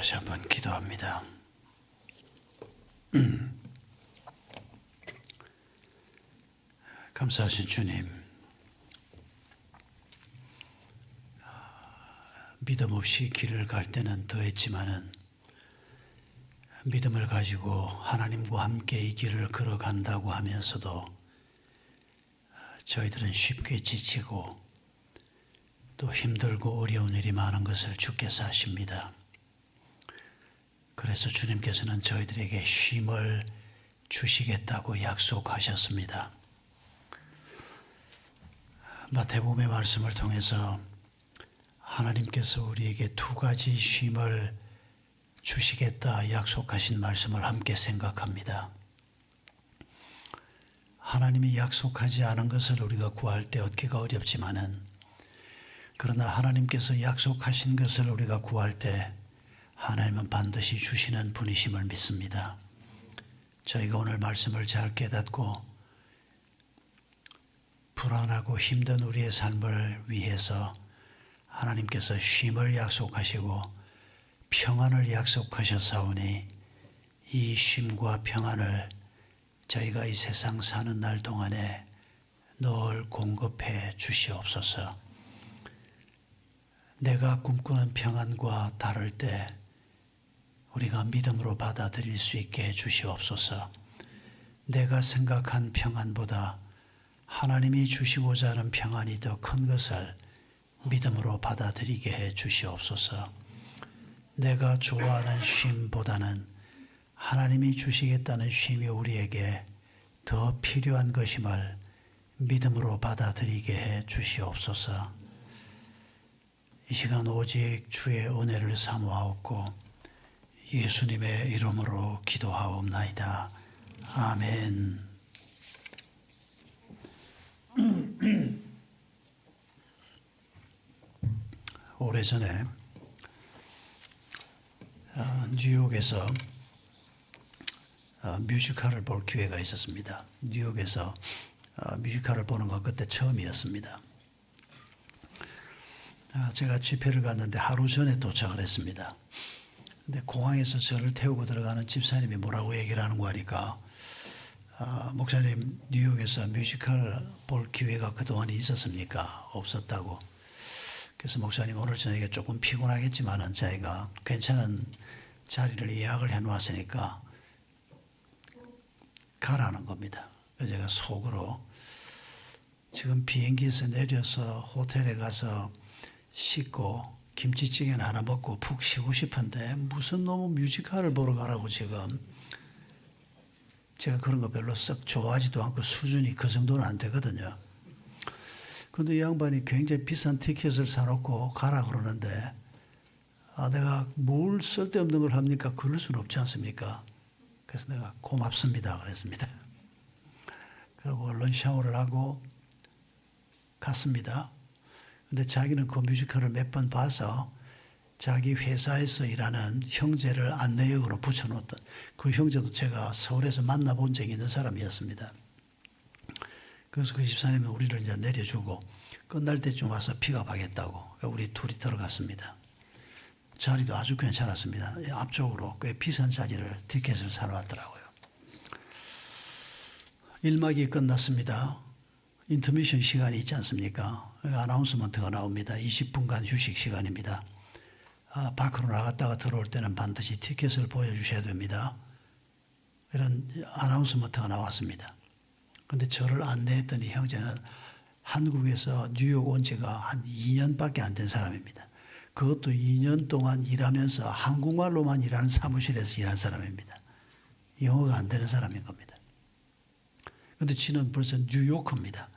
다시 한번 기도합니다. 감사하신 주님, 믿음 없이 길을 갈 때는 더했지만은 믿음을 가지고 하나님과 함께 이 길을 걸어간다고 하면서도 저희들은 쉽게 지치고 또 힘들고 어려운 일이 많은 것을 주께서 아십니다. 그래서 주님께서는 저희들에게 쉼을 주시겠다고 약속하셨습니다. 마태복음의 말씀을 통해서 하나님께서 우리에게 두 가지 쉼을 주시겠다 약속하신 말씀을 함께 생각합니다. 하나님이 약속하지 않은 것을 우리가 구할 때 얻기가 어렵지만은 그러나 하나님께서 약속하신 것을 우리가 구할 때 하나님은 반드시 주시는 분이심을 믿습니다. 저희가 오늘 말씀을 잘 깨닫고 불안하고 힘든 우리의 삶을 위해서 하나님께서 쉼을 약속하시고 평안을 약속하셨사오니 이 쉼과 평안을 저희가 이 세상 사는 날 동안에 늘 공급해 주시옵소서. 내가 꿈꾸는 평안과 다를 때 우리가 믿음으로 받아들일 수 있게 해 주시옵소서. 내가 생각한 평안보다 하나님이 주시고자 하는 평안이 더 큰 것을 믿음으로 받아들이게 해 주시옵소서. 내가 좋아하는 쉼보다는 하나님이 주시겠다는 쉼이 우리에게 더 필요한 것임을 믿음으로 받아들이게 해 주시옵소서. 이 시간 오직 주의 은혜를 사모하옵고 예수님의 이름으로 기도하옵나이다. 아멘. 오래전에 뉴욕에서 뮤지컬을 볼 기회가 있었습니다. 뉴욕에서 뮤지컬을 보는 건 그때 처음이었습니다. 제가 집회를 갔는데 하루 전에 도착을 했습니다. 근데 공항에서 저를 태우고 들어가는 집사님이 뭐라고 얘기를 하는 거 하니까 목사님 뉴욕에서 뮤지컬 볼 기회가 그동안 있었습니까? 없었다고. 그래서 목사님 오늘 저녁에 조금 피곤하겠지만은 저희가 괜찮은 자리를 예약을 해 놓았으니까 가라는 겁니다. 그래서 제가 속으로 지금 비행기에서 내려서 호텔에 가서 씻고 김치찌개는 하나 먹고 푹 쉬고 싶은데 무슨 너무 뮤지컬을 보러 가라고 지금. 제가 그런 거 별로 썩 좋아하지도 않고 수준이 그 정도는 안 되거든요. 그런데 이 양반이 굉장히 비싼 티켓을 사놓고 가라 그러는데 내가 뭘 쓸데없는 걸 합니까? 그럴 수는 없지 않습니까? 그래서 내가 고맙습니다 그랬습니다. 그리고 얼른 샤워를 하고 갔습니다. 근데 자기는 그 뮤지컬을 몇 번 봐서 자기 회사에서 일하는 형제를 안내역으로 붙여놓았던 그 형제도 제가 서울에서 만나본 적이 있는 사람이었습니다. 그래서 그 집사님은 우리를 이제 내려주고 끝날 때쯤 와서 픽업하겠다고 그러니까 우리 둘이 들어갔습니다. 자리도 아주 괜찮았습니다. 앞쪽으로 꽤 비싼 자리를 티켓을 사놓았더라고요. 1막이 끝났습니다. 인터미션 시간이 있지 않습니까? 아나운스먼트가 나옵니다. 20분간 휴식 시간입니다. 밖으로 나갔다가 들어올 때는 반드시 티켓을 보여주셔야 됩니다. 이런 아나운스먼트가 나왔습니다. 그런데 저를 안내했던 이 형제는 한국에서 뉴욕 온 지가 한 2년밖에 안 된 사람입니다. 그것도 2년 동안 일하면서 한국말로만 일하는 사무실에서 일한 사람입니다. 영어가 안 되는 사람인 겁니다. 그런데 지는 벌써 뉴요커입니다.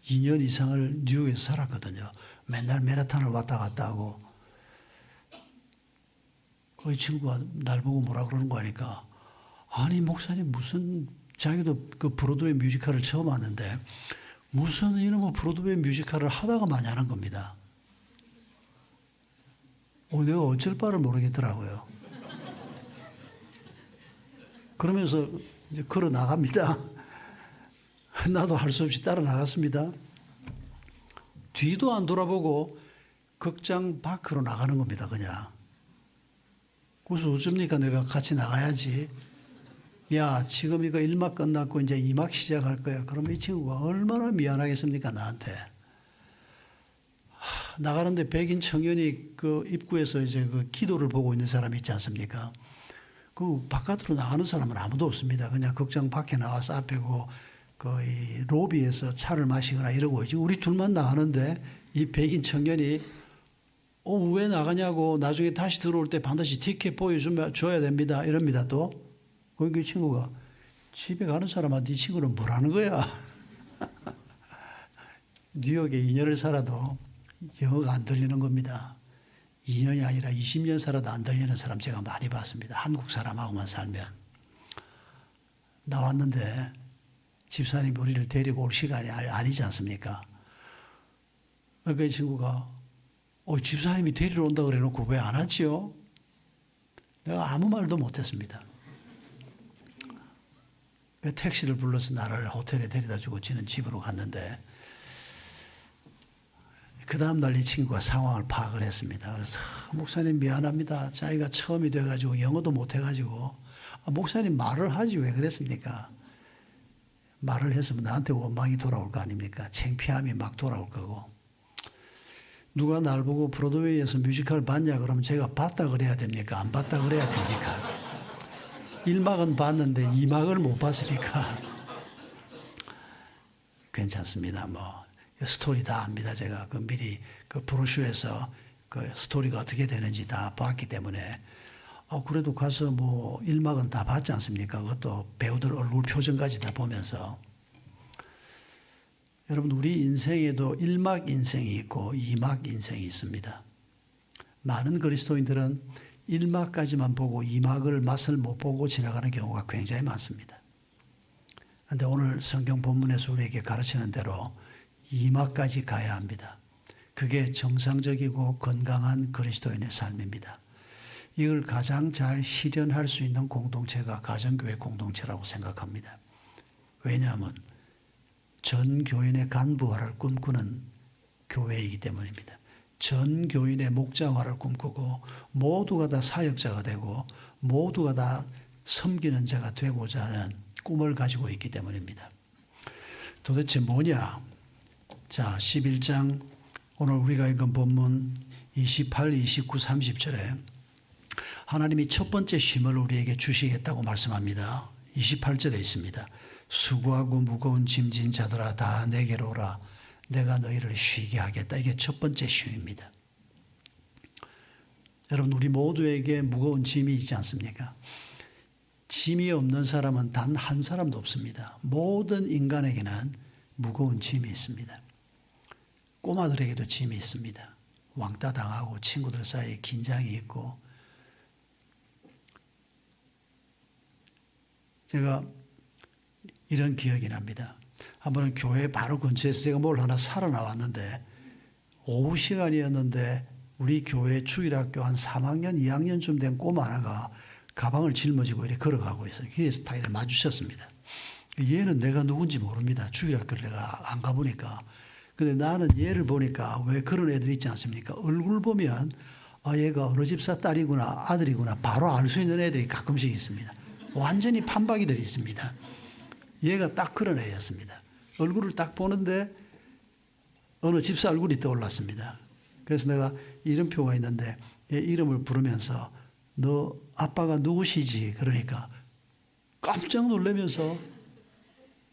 2년 이상을 뉴욕에서 살았거든요. 맨날 맨하탄을 왔다 갔다 하고 그 친구가 날 보고 뭐라 그러는 거 하니까 아니 목사님 무슨 자기도 그 브로드웨이 뮤지컬을 처음 왔는데 무슨 이놈의 브로드웨이 뮤지컬을 하다가 많이 하는 겁니다. 내가 어쩔 바를 모르겠더라고요. 그러면서 이제 걸어 나갑니다. 나도 할 수 없이 따라 나갔습니다. 뒤도 안 돌아보고 극장 밖으로 나가는 겁니다. 그냥 그래서 어쩝니까? 내가 같이 나가야지. 야, 지금 이거 1막 끝났고 이제 2막 시작할 거야. 그러면 이 친구가 얼마나 미안하겠습니까, 나한테. 나가는데 백인 청년이 그 입구에서 이제 그 기도를 보고 있는 사람이 있지 않습니까? 그 바깥으로 나가는 사람은 아무도 없습니다. 그냥 극장 밖에 나와서 앞에 이 로비에서 차를 마시거나 이러고 있지. 우리 둘만 나가는데 이 백인 청년이 왜 나가냐고, 나중에 다시 들어올 때 반드시 티켓 보여줘야 됩니다. 이럽니다. 또. 그 친구가 집에 가는 사람한테 이 친구는 뭐라는 거야? 뉴욕에 2년을 살아도 영어가 안 들리는 겁니다. 2년이 아니라 20년 살아도 안 들리는 사람 제가 많이 봤습니다. 한국 사람하고만 살면. 나왔는데 집사님이 우리를 데리고 올 시간이 아니지 않습니까? 그러니까 이 친구가 집사님이 데리러 온다고 그래 놓고 왜 안 왔지요? 내가 아무 말도 못했습니다. 택시를 불러서 나를 호텔에 데려다 주고 지는 집으로 갔는데 그 다음날 이 친구가 상황을 파악을 했습니다. 그래서 목사님 미안합니다. 자기가 처음이 돼가지고 영어도 못해가지고 목사님 말을 하지 왜 그랬습니까? 말을 했으면 나한테 원망이 돌아올 거 아닙니까? 창피함이 막 돌아올 거고. 누가 날 보고 브로드웨이에서 뮤지컬 봤냐 그러면 제가 봤다 그래야 됩니까? 안 봤다 그래야 됩니까? 1막은 봤는데 2막을 못 봤으니까 괜찮습니다. 스토리 다 압니다. 제가 미리 브로슈에서 스토리가 어떻게 되는지 다 봤기 때문에 그래도 가서 1막은 다 봤지 않습니까? 그것도 배우들 얼굴 표정까지 다 보면서. 여러분, 우리 인생에도 1막 인생이 있고 2막 인생이 있습니다. 많은 그리스도인들은 1막까지만 보고 2막을 맛을 못 보고 지나가는 경우가 굉장히 많습니다. 그런데 오늘 성경 본문에서 우리에게 가르치는 대로 2막까지 가야 합니다. 그게 정상적이고 건강한 그리스도인의 삶입니다. 이걸 가장 잘 실현할 수 있는 공동체가 가정교회 공동체라고 생각합니다. 왜냐하면 전 교인의 간부화를 꿈꾸는 교회이기 때문입니다. 전 교인의 목자화를 꿈꾸고 모두가 다 사역자가 되고 모두가 다 섬기는 자가 되고자 하는 꿈을 가지고 있기 때문입니다. 도대체 뭐냐? 자, 11장 오늘 우리가 읽은 본문 28, 29, 30절에 하나님이 첫 번째 쉼을 우리에게 주시겠다고 말씀합니다. 28절에 있습니다. 수고하고 무거운 짐진 자들아 다 내게로 오라. 내가 너희를 쉬게 하겠다. 이게 첫 번째 쉼입니다. 여러분, 우리 모두에게 무거운 짐이 있지 않습니까? 짐이 없는 사람은 단 한 사람도 없습니다. 모든 인간에게는 무거운 짐이 있습니다. 꼬마들에게도 짐이 있습니다. 왕따 당하고 친구들 사이에 긴장이 있고. 제가 이런 기억이 납니다. 한번은 교회 바로 근처에서 제가 뭘 하나 사러 나왔는데 오후 시간이었는데 우리 교회 주일학교 한 3학년, 2학년쯤 된 꼬마 하나가 가방을 짊어지고 이렇게 걸어가고 있어요. 길에서 딱 이렇게 마주쳤습니다. 얘는 내가 누군지 모릅니다. 주일학교를 내가 안 가보니까. 근데 나는 얘를 보니까 왜 그런 애들 있지 않습니까? 얼굴 보면 얘가 어느 집사 딸이구나 아들이구나 바로 알 수 있는 애들이 가끔씩 있습니다. 완전히 판박이들이 있습니다. 얘가 딱 그런 애였습니다. 얼굴을 딱 보는데 어느 집사 얼굴이 떠올랐습니다. 그래서 내가 이름표가 있는데 얘 이름을 부르면서 너 아빠가 누구시지? 그러니까 깜짝 놀라면서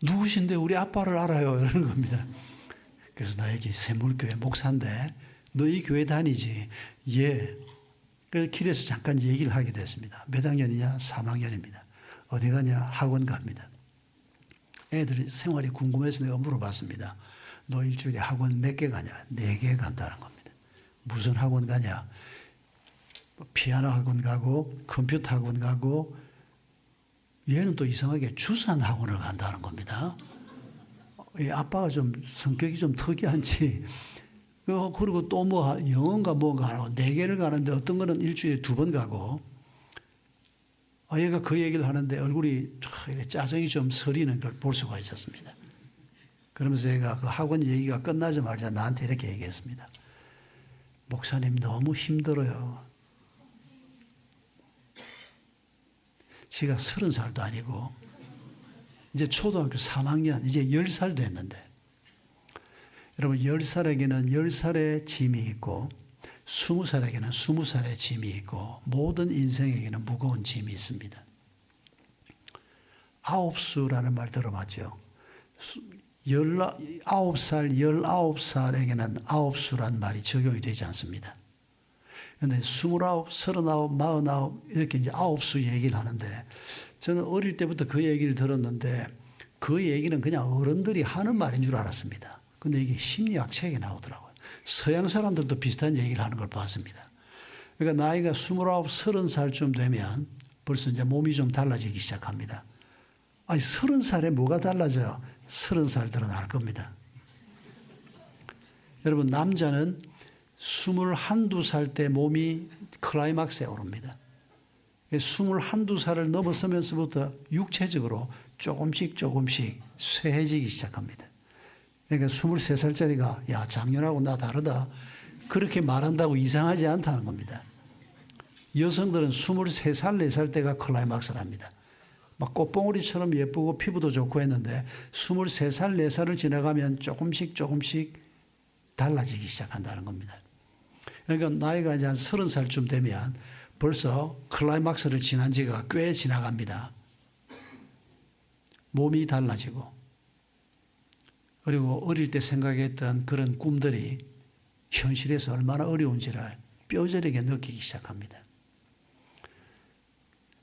누구신데 우리 아빠를 알아요? 이러는 겁니다. 그래서 나에게 샘물교회 목사인데 너 이 교회 다니지? 예. 그래서 길에서 잠깐 얘기를 하게 됐습니다. 몇 학년이냐? 3학년입니다. 어디 가냐? 학원 갑니다. 애들이 생활이 궁금해서 내가 물어봤습니다. 너 일주일에 학원 몇 개 가냐? 4개 간다는 겁니다. 무슨 학원 가냐? 피아노 학원 가고 컴퓨터 학원 가고 얘는 또 이상하게 주산 학원을 간다는 겁니다. 아빠가 좀 성격이 좀 특이한지 그리고 또 영어인가 뭔가 하고 4개를 가는데 어떤 거는 일주일에 2번 가고 얘가 그 얘기를 하는데 얼굴이 짜증이 좀 서리는 걸 볼 수가 있었습니다. 그러면서 얘가 그 학원 얘기가 끝나자마자 나한테 이렇게 얘기했습니다. 목사님 너무 힘들어요. 지가 30살도 아니고 이제 초등학교 3학년 이제 10살 됐는데 여러분 10살에게는 10살의 짐이 있고 20살에게는 20살의 짐이 있고 모든 인생에게는 무거운 짐이 있습니다. 아홉수라는 말 들어봤죠? 19살, 19살에게는 아홉수란 말이 적용이 되지 않습니다. 그런데 29, 39, 49 이렇게 이제 아홉수 얘기를 하는데 저는 어릴 때부터 그 얘기를 들었는데 그 얘기는 그냥 어른들이 하는 말인 줄 알았습니다. 근데 이게 심리학 책에 나오더라고요. 서양 사람들도 비슷한 얘기를 하는 걸 봤습니다. 그러니까 나이가 29, 30살쯤 되면 벌써 이제 몸이 좀 달라지기 시작합니다. 아니, 30살에 뭐가 달라져요? 30살들은 알 겁니다. 여러분, 남자는 21, 2살 때 몸이 클라이막스에 오릅니다. 21, 2살을 넘어서면서부터 육체적으로 조금씩 쇠해지기 시작합니다. 그러니까 23살짜리가 야, 작년하고 나 다르다. 그렇게 말한다고 이상하지 않다는 겁니다. 여성들은 23살, 4살 때가 클라이막스랍니다. 막 꽃봉오리처럼 예쁘고 피부도 좋고 했는데 23살, 4살을 지나가면 조금씩 달라지기 시작한다는 겁니다. 그러니까 나이가 이제 한 30살쯤 되면 벌써 클라이막스를 지난 지가 꽤 지나갑니다. 몸이 달라지고 그리고 어릴 때 생각했던 그런 꿈들이 현실에서 얼마나 어려운지를 뼈저리게 느끼기 시작합니다.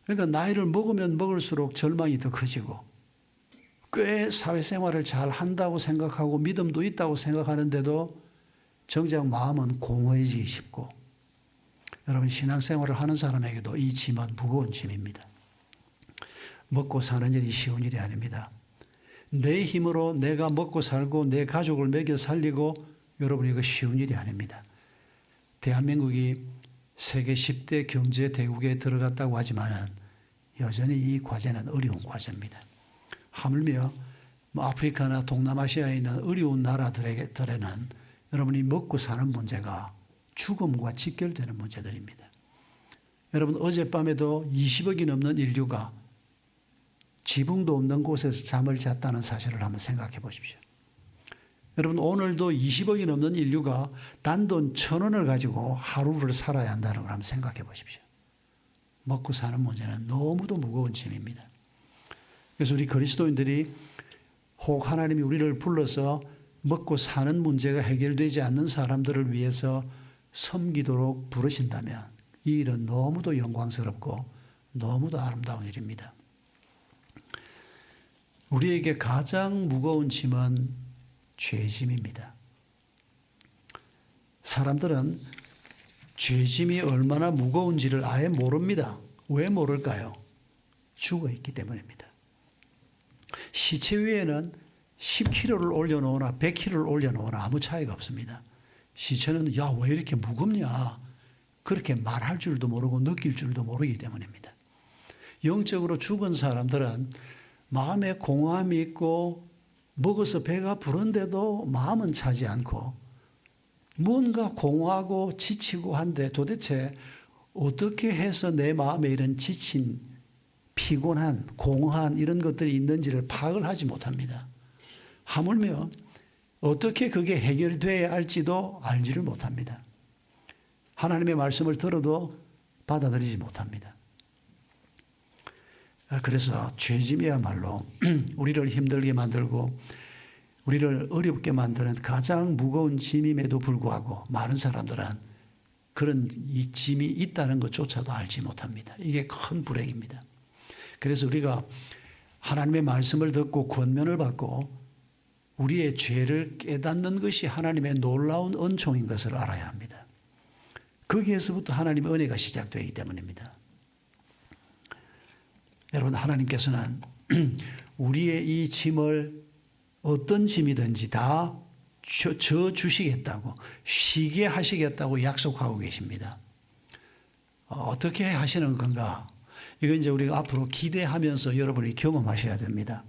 그러니까 나이를 먹으면 먹을수록 절망이 더 커지고 꽤 사회생활을 잘 한다고 생각하고 믿음도 있다고 생각하는데도 정작 마음은 공허해지기 쉽고 여러분 신앙생활을 하는 사람에게도 이 짐은 무거운 짐입니다. 먹고 사는 일이 쉬운 일이 아닙니다. 내 힘으로 내가 먹고 살고 내 가족을 먹여 살리고 여러분 이거 쉬운 일이 아닙니다. 대한민국이 세계 10대 경제 대국에 들어갔다고 하지만 여전히 이 과제는 어려운 과제입니다. 하물며 아프리카나 동남아시아에 있는 어려운 나라들에는 여러분이 먹고 사는 문제가 죽음과 직결되는 문제들입니다. 여러분 어젯밤에도 20억이 넘는 인류가 지붕도 없는 곳에서 잠을 잤다는 사실을 한번 생각해 보십시오. 여러분 오늘도 20억이 넘는 인류가 단돈 1,000원을 가지고 하루를 살아야 한다는 걸 한번 생각해 보십시오. 먹고 사는 문제는 너무도 무거운 짐입니다. 그래서 우리 그리스도인들이 혹 하나님이 우리를 불러서 먹고 사는 문제가 해결되지 않는 사람들을 위해서 섬기도록 부르신다면 이 일은 너무도 영광스럽고 너무도 아름다운 일입니다. 우리에게 가장 무거운 짐은 죄짐입니다. 사람들은 죄짐이 얼마나 무거운지를 아예 모릅니다. 왜 모를까요? 죽어 있기 때문입니다. 시체 위에는 10kg를 올려놓으나 100kg를 올려놓으나 아무 차이가 없습니다. 시체는 야, 왜 이렇게 무겁냐? 그렇게 말할 줄도 모르고 느낄 줄도 모르기 때문입니다. 영적으로 죽은 사람들은 마음에 공허함이 있고 먹어서 배가 부른데도 마음은 차지 않고 뭔가 공허하고 지치고 한데 도대체 어떻게 해서 내 마음에 이런 지친 피곤한 공허한 이런 것들이 있는지를 파악을 하지 못합니다. 하물며 어떻게 그게 해결돼야 할지도 알지를 못합니다. 하나님의 말씀을 들어도 받아들이지 못합니다. 그래서 죄짐이야말로 우리를 힘들게 만들고 우리를 어렵게 만드는 가장 무거운 짐임에도 불구하고 많은 사람들은 그런 이 짐이 있다는 것조차도 알지 못합니다. 이게 큰 불행입니다. 그래서 우리가 하나님의 말씀을 듣고 권면을 받고 우리의 죄를 깨닫는 것이 하나님의 놀라운 은총인 것을 알아야 합니다. 거기에서부터 하나님의 은혜가 시작되기 때문입니다. 여러분 하나님께서는 우리의 이 짐을 어떤 짐이든지 다 져 주시겠다고 쉬게 하시겠다고 약속하고 계십니다. 어떻게 하시는 건가? 이건 이제 우리가 앞으로 기대하면서 여러분이 경험하셔야 됩니다.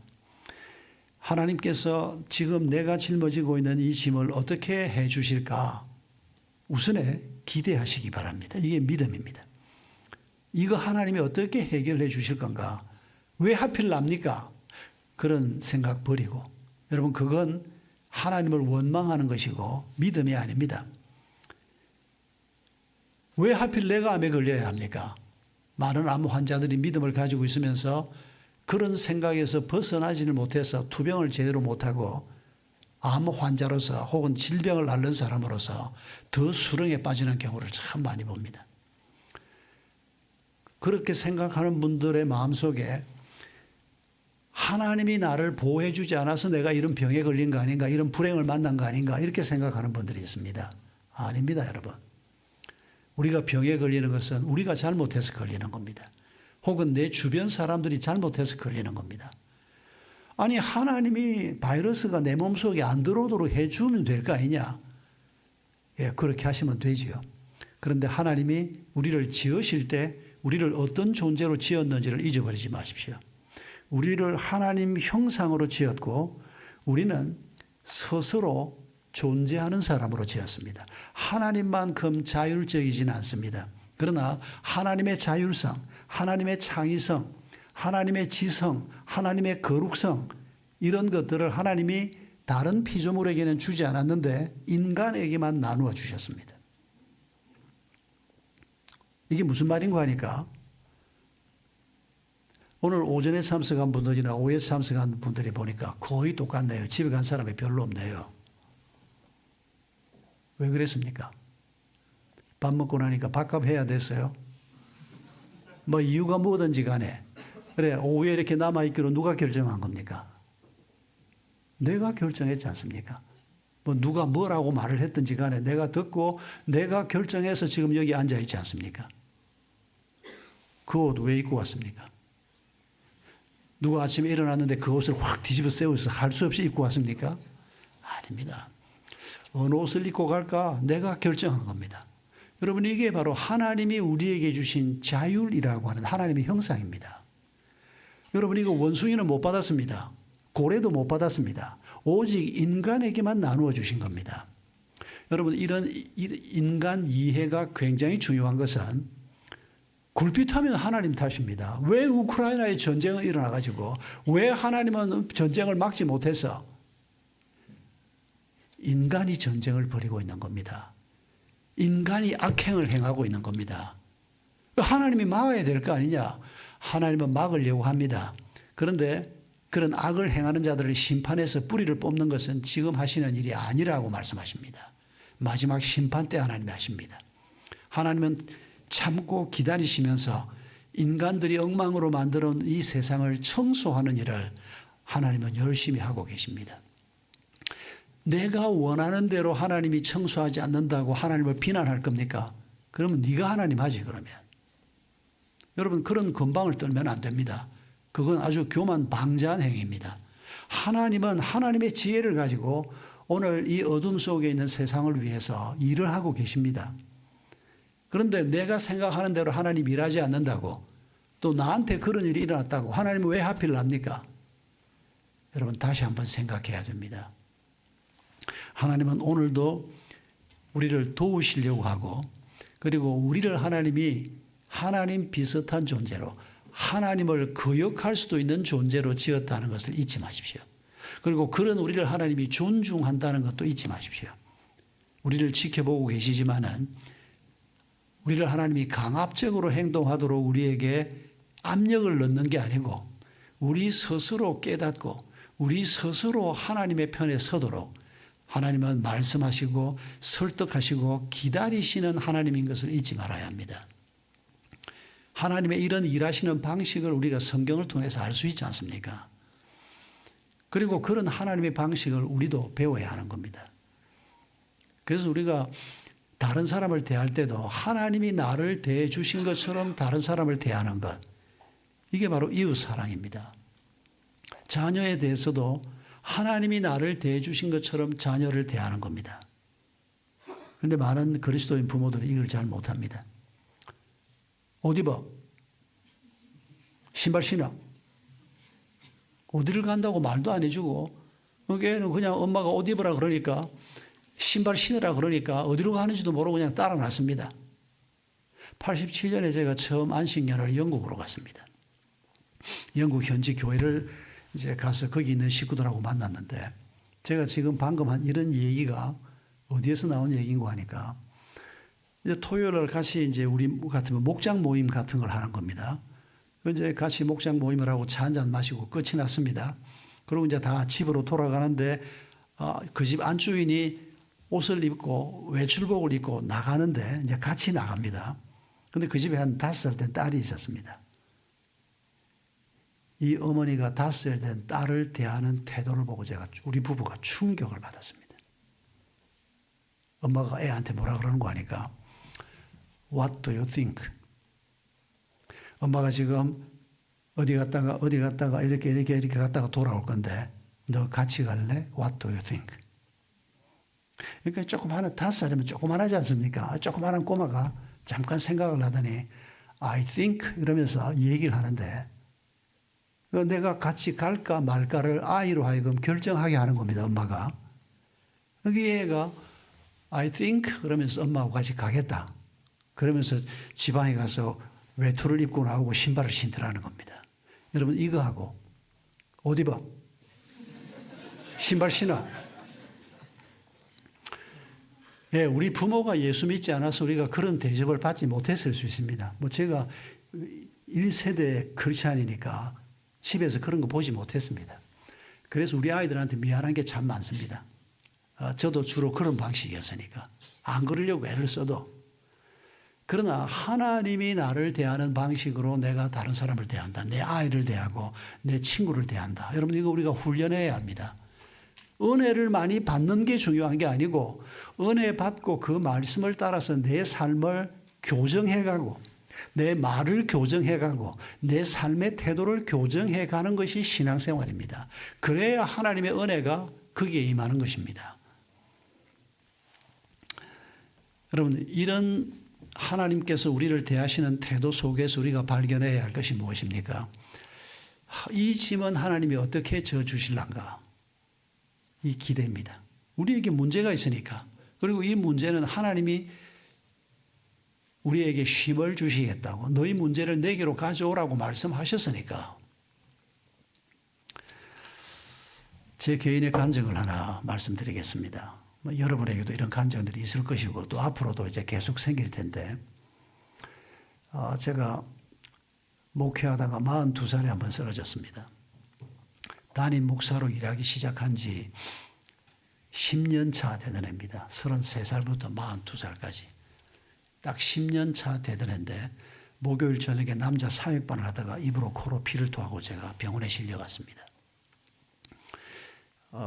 하나님께서 지금 내가 짊어지고 있는 이 짐을 어떻게 해 주실까? 우선에 기대하시기 바랍니다. 이게 믿음입니다. 이거 하나님이 어떻게 해결해 주실 건가? 왜 하필 납니까? 그런 생각 버리고, 여러분, 그건 하나님을 원망하는 것이고 믿음이 아닙니다. 왜 하필 내가 암에 걸려야 합니까? 많은 암 환자들이 믿음을 가지고 있으면서 그런 생각에서 벗어나지를 못해서 투병을 제대로 못하고 암 환자로서 혹은 질병을 앓는 사람으로서 더 수렁에 빠지는 경우를 참 많이 봅니다. 그렇게 생각하는 분들의 마음속에 하나님이 나를 보호해 주지 않아서 내가 이런 병에 걸린 거 아닌가, 이런 불행을 만난 거 아닌가, 이렇게 생각하는 분들이 있습니다. 아닙니다, 여러분. 우리가 병에 걸리는 것은 우리가 잘못해서 걸리는 겁니다. 혹은 내 주변 사람들이 잘못해서 걸리는 겁니다. 아니, 하나님이 바이러스가 내 몸속에 안 들어오도록 해주면 될 거 아니냐? 예, 그렇게 하시면 되지요. 그런데 하나님이 우리를 지으실 때 우리를 어떤 존재로 지었는지를 잊어버리지 마십시오. 우리를 하나님 형상으로 지었고 우리는 스스로 존재하는 사람으로 지었습니다. 하나님만큼 자율적이지는 않습니다. 그러나 하나님의 자율성, 하나님의 창의성, 하나님의 지성, 하나님의 거룩성, 이런 것들을 하나님이 다른 피조물에게는 주지 않았는데 인간에게만 나누어 주셨습니다. 이게 무슨 말인가 하니까 오늘 오전에 참석한 분들이나 오후에 참석한 분들이 보니까 거의 똑같네요. 집에 간 사람이 별로 없네요. 왜 그랬습니까? 밥 먹고 나니까 밥값 해야 됐어요. 뭐 이유가 뭐든지 간에. 그래, 오후에 이렇게 남아있기로 누가 결정한 겁니까? 내가 결정했지 않습니까? 뭐 누가 뭐라고 말을 했든지 간에 내가 듣고 내가 결정해서 지금 여기 앉아있지 않습니까? 그 옷 왜 입고 왔습니까? 누가 아침에 일어났는데 그 옷을 확 뒤집어 세워서 할 수 없이 입고 왔습니까? 아닙니다. 어느 옷을 입고 갈까? 내가 결정한 겁니다. 여러분, 이게 바로 하나님이 우리에게 주신 자율이라고 하는 하나님의 형상입니다. 여러분, 이거 원숭이는 못 받았습니다. 고래도 못 받았습니다. 오직 인간에게만 나누어 주신 겁니다. 여러분, 이런 인간 이해가 굉장히 중요한 것은 굴빛하면 하나님 탓입니다. 왜 우크라이나에 전쟁이 일어나가지고 왜 하나님은 전쟁을 막지 못해서 인간이 전쟁을 벌이고 있는 겁니다. 인간이 악행을 행하고 있는 겁니다. 하나님이 막아야 될 거 아니냐? 하나님은 막으려고 합니다. 그런데 그런 악을 행하는 자들을 심판해서 뿌리를 뽑는 것은 지금 하시는 일이 아니라고 말씀하십니다. 마지막 심판 때 하나님이 하십니다. 하나님은 참고 기다리시면서 인간들이 엉망으로 만들어 놓은 이 세상을 청소하는 일을 하나님은 열심히 하고 계십니다. 내가 원하는 대로 하나님이 청소하지 않는다고 하나님을 비난할 겁니까? 그러면 네가 하나님 하지 그러면. 여러분, 그런 건방을 떨면 안 됩니다. 그건 아주 교만 방자한 행위입니다. 하나님은 하나님의 지혜를 가지고 오늘 이 어둠 속에 있는 세상을 위해서 일을 하고 계십니다. 그런데 내가 생각하는 대로 하나님 일하지 않는다고 또 나한테 그런 일이 일어났다고 하나님은 왜 하필 납니까? 여러분, 다시 한번 생각해야 됩니다. 하나님은 오늘도 우리를 도우시려고 하고 그리고 우리를 하나님이 하나님 비슷한 존재로 하나님을 거역할 수도 있는 존재로 지었다는 것을 잊지 마십시오. 그리고 그런 우리를 하나님이 존중한다는 것도 잊지 마십시오. 우리를 지켜보고 계시지만은 우리를 하나님이 강압적으로 행동하도록 우리에게 압력을 넣는 게 아니고 우리 스스로 깨닫고 우리 스스로 하나님의 편에 서도록 하나님은 말씀하시고 설득하시고 기다리시는 하나님인 것을 잊지 말아야 합니다. 하나님의 이런 일하시는 방식을 우리가 성경을 통해서 알 수 있지 않습니까? 그리고 그런 하나님의 방식을 우리도 배워야 하는 겁니다. 그래서 우리가 다른 사람을 대할 때도 하나님이 나를 대해 주신 것처럼 다른 사람을 대하는 것, 이게 바로 이웃 사랑입니다. 자녀에 대해서도 하나님이 나를 대해 주신 것처럼 자녀를 대하는 겁니다. 그런데 많은 그리스도인 부모들은 이걸 잘 못합니다. 옷 입어. 신발 신어. 어디를 간다고 말도 안 해주고 여기에는 그냥 엄마가 옷 입으라 그러니까 신발 신으라 그러니까 어디로 가는지도 모르고 그냥 따라 놨습니다. 87년에 제가 처음 안식년을 영국으로 갔습니다. 영국 현지 교회를 이제 가서 거기 있는 식구들하고 만났는데 제가 지금 방금 한 이런 얘기가 어디에서 나온 얘기인고 하니까 이제 토요일을 같이 이제 우리 같으면 목장 모임 같은 걸 하는 겁니다. 이제 같이 목장 모임을 하고 차 한잔 마시고 끝이 났습니다. 그리고 이제 다 집으로 돌아가는데 그 집 안주인이 옷을 입고 외출복을 입고 나가는데 이제 같이 나갑니다. 근데 그 집에 한 5살 된 딸이 있었습니다. 이 어머니가 5살 된 딸을 대하는 태도를 보고 우리 부부가 충격을 받았습니다. 엄마가 애한테 뭐라 그러는 거 하니까 What do you think? 엄마가 지금 어디 갔다가 이렇게 갔다가 돌아올 건데 너 같이 갈래? What do you think? 그러니까 조그마한 5살이면 조그만하지 않습니까? 조그마한 꼬마가 잠깐 생각을 하더니 I think 이러면서 얘기를 하는데 내가 같이 갈까 말까를 아이로 하여금 결정하게 하는 겁니다. 엄마가. 여기 애가 I think 그러면서 엄마하고 같이 가겠다. 그러면서 지방에 가서 외투를 입고 나오고 신발을 신더라는 겁니다. 여러분 이거 하고 옷 입어. 신발 신어. 예, 우리 부모가 예수 믿지 않아서 우리가 그런 대접을 받지 못했을 수 있습니다. 뭐 제가 1세대 크리스찬이니까 집에서 그런 거 보지 못했습니다. 그래서 우리 아이들한테 미안한 게 참 많습니다. 저도 주로 그런 방식이었으니까 안 그러려고 애를 써도. 그러나 하나님이 나를 대하는 방식으로 내가 다른 사람을 대한다. 내 아이를 대하고 내 친구를 대한다. 여러분 이거 우리가 훈련해야 합니다. 은혜를 많이 받는 게 중요한 게 아니고 은혜 받고 그 말씀을 따라서 내 삶을 교정해가고 내 말을 교정해가고 내 삶의 태도를 교정해가는 것이 신앙생활입니다. 그래야 하나님의 은혜가 거기에 임하는 것입니다. 여러분 이런 하나님께서 우리를 대하시는 태도 속에서 우리가 발견해야 할 것이 무엇입니까? 이 짐은 하나님이 어떻게 져주실란가? 이 기대입니다. 우리에게 문제가 있으니까. 그리고 이 문제는 하나님이 우리에게 쉼을 주시겠다고 너희 문제를 내게로 가져오라고 말씀하셨으니까. 제 개인의 간증을 하나 말씀드리겠습니다. 여러분에게도 이런 간증들이 있을 것이고 또 앞으로도 이제 계속 생길 텐데 제가 목회하다가 42살에 한번 쓰러졌습니다. 담임 목사로 일하기 시작한 지 10년 차 되던 해입니다. 33살부터 42살까지 딱 10년 차 되던 해인데 목요일 저녁에 남자 사역반을 하다가 입으로 코로 피를 토하고 제가 병원에 실려갔습니다.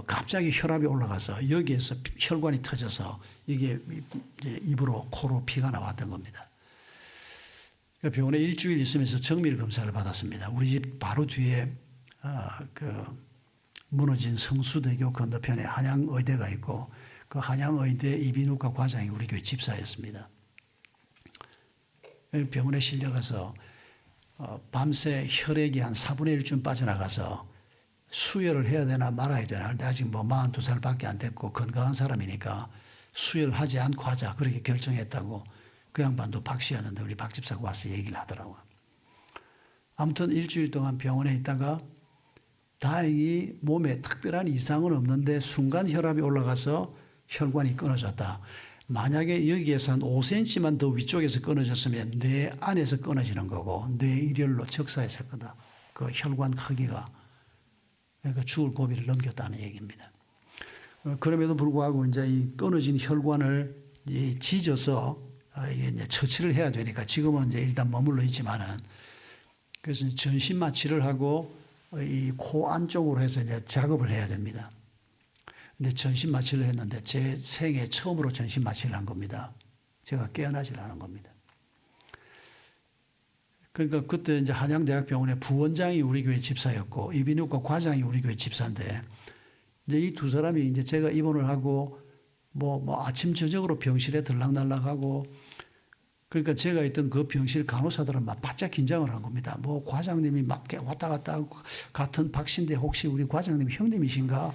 갑자기 혈압이 올라가서 여기에서 혈관이 터져서 이게 이제 입으로 코로 피가 나왔던 겁니다. 병원에 일주일 있으면서 정밀 검사를 받았습니다. 우리 집 바로 뒤에 무너진 성수대교 건너편에 한양의대가 있고 그 한양의대 이비인후과 과장이 우리 교회 집사였습니다. 병원에 실려가서 밤새 혈액이 한 4분의 1쯤 빠져나가서 수혈을 해야 되나 말아야 되나. 근데 아직 뭐 42살밖에 안 됐고 건강한 사람이니까 수혈을 하지 않고 하자. 그렇게 결정했다고 그 양반도 박 씨였는데 우리 박 집사가 와서 얘기를 하더라고요. 아무튼 일주일 동안 병원에 있다가 다행히 몸에 특별한 이상은 없는데 순간 혈압이 올라가서 혈관이 끊어졌다. 만약에 여기에서 한 5cm만 더 위쪽에서 끊어졌으면 뇌 안에서 끊어지는 거고 뇌일혈로 적사했을 거다. 그 혈관 크기가. 그러니까 죽을 고비를 넘겼다는 얘기입니다. 그럼에도 불구하고 이제 이 끊어진 혈관을 지져서 이게 이제 처치를 해야 되니까 지금은 이제 일단 머물러 있지만은 그래서 전신 마취를 하고 이 코 안쪽으로 해서 이제 작업을 해야 됩니다. 근데 전신 마취를 했는데 제 생애 처음으로 전신 마취를 한 겁니다. 제가 깨어나질 않은 겁니다. 그러니까 그때 이제 한양대학병원의 부원장이 우리 교회 집사였고 이비인후과 과장이 우리 교회 집사인데 이제 이 두 사람이 이제 제가 입원을 하고 뭐 아침 저녁으로 병실에 들락날락하고 그러니까 제가 있던 그 병실 간호사들은 막 바짝 긴장을 한 겁니다. 뭐 과장님이 막 왔다 갔다 하고 같은 박씨인데 혹시 우리 과장님 형님이신가?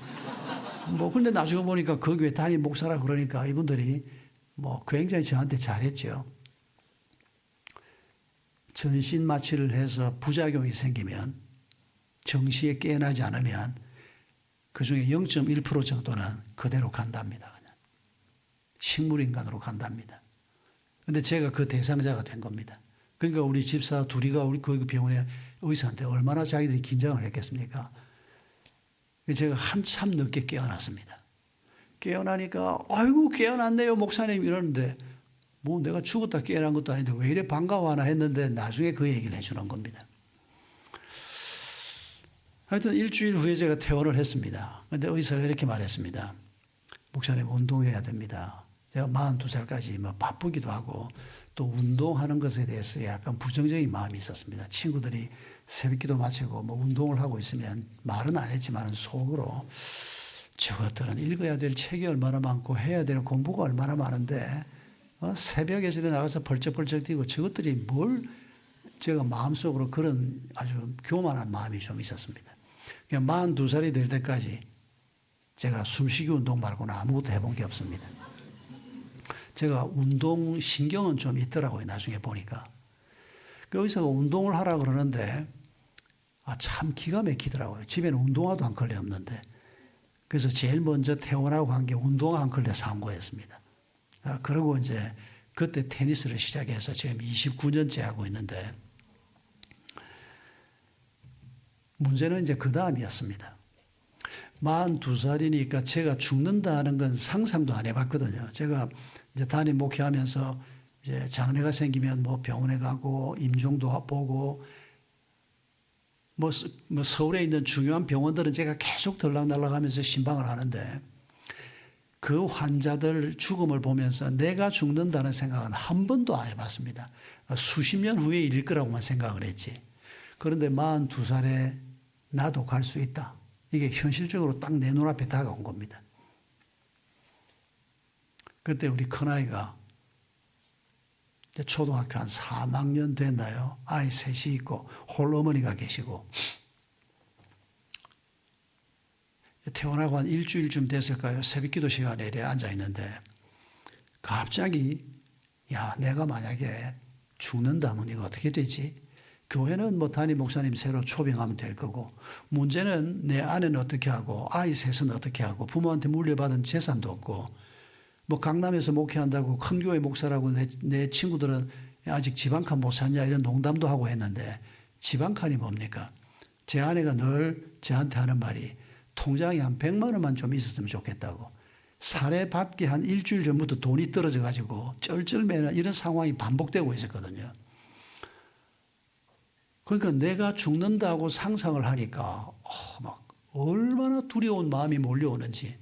뭐 근데 나중에 보니까 그 교회 담임 목사라 그러니까 이분들이 뭐 굉장히 저한테 잘했죠. 전신 마취를 해서 부작용이 생기면 정시에 깨어나지 않으면 그중에 0.1% 정도는 그대로 간답니다. 그냥. 식물인간으로 간답니다. 근데 제가 그 대상자가 된 겁니다. 그러니까 우리 집사 둘이가 우리 그 병원에 의사한테 얼마나 자기들이 긴장을 했겠습니까? 제가 한참 늦게 깨어났습니다. 깨어나니까 아이고 깨어났네요 목사님 이러는데 뭐 내가 죽었다 깨어난 것도 아닌데 왜 이래 반가워하나 했는데 나중에 그 얘기를 해주는 겁니다. 하여튼 일주일 후에 제가 퇴원을 했습니다. 그런데 의사가 이렇게 말했습니다. 목사님 운동해야 됩니다. 제가 42살까지 뭐 바쁘기도 하고 또 운동하는 것에 대해서 약간 부정적인 마음이 있었습니다. 친구들이 새벽기도 마치고 뭐 운동을 하고 있으면 말은 안 했지만 속으로 저것들은 읽어야 될 책이 얼마나 많고 해야 될 공부가 얼마나 많은데 새벽에 저래 나가서 벌쩍벌쩍 뛰고 저것들이 뭘 제가 마음속으로 그런 아주 교만한 마음이 좀 있었습니다. 42살이 될 때까지 제가 숨쉬기 운동 말고는 아무것도 해본 게 없습니다. 제가 운동 신경은 좀 있더라고요. 나중에 보니까. 그 의사가 운동을 하라 그러는데 참 기가 막히더라고요. 집에는 운동화도 한 컬레 없는데. 그래서 제일 먼저 퇴원하고 한 게 운동화 한 컬레 산 거였습니다. 그리고 이제 그때 테니스를 시작해서 지금 29년째 하고 있는데 문제는 이제 그 다음이었습니다. 42살이니까 제가 죽는다는 건 상상도 안 해봤거든요. 제가 이제 담임 목회하면서 이제 장례가 생기면 뭐 병원에 가고 임종도 보고 뭐 서울에 있는 중요한 병원들은 제가 계속 들락날락하면서 신방을 하는데 그 환자들 죽음을 보면서 내가 죽는다는 생각은 한 번도 안 해봤습니다. 수십 년 후에 일일 거라고만 생각을 했지. 그런데 42살에 나도 갈 수 있다. 이게 현실적으로 딱 내 눈앞에 다가온 겁니다. 그때 우리 큰아이가 초등학교 한 3학년 됐나요? 아이 셋이 있고 홀로 어머니가 계시고 퇴원하고 한 일주일쯤 됐을까요? 새벽기도 시간에 이래 앉아있는데 갑자기 야 내가 만약에 죽는다면 이거 어떻게 되지? 교회는 뭐 담임 목사님 새로 초빙하면 될 거고 문제는 내 아내는 어떻게 하고 아이 셋은 어떻게 하고 부모한테 물려받은 재산도 없고 뭐 강남에서 목회한다고 큰 교회 목사라고 내 친구들은 아직 집 한 칸 못 샀냐 이런 농담도 하고 했는데 집 한 칸이 뭡니까? 제 아내가 늘 저한테 하는 말이 통장에 한 100만 원만 좀 있었으면 좋겠다고. 사례 받기 한 일주일 전부터 돈이 떨어져 가지고 쩔쩔매는 이런 상황이 반복되고 있었거든요. 그러니까 내가 죽는다고 상상을 하니까 막 얼마나 두려운 마음이 몰려오는지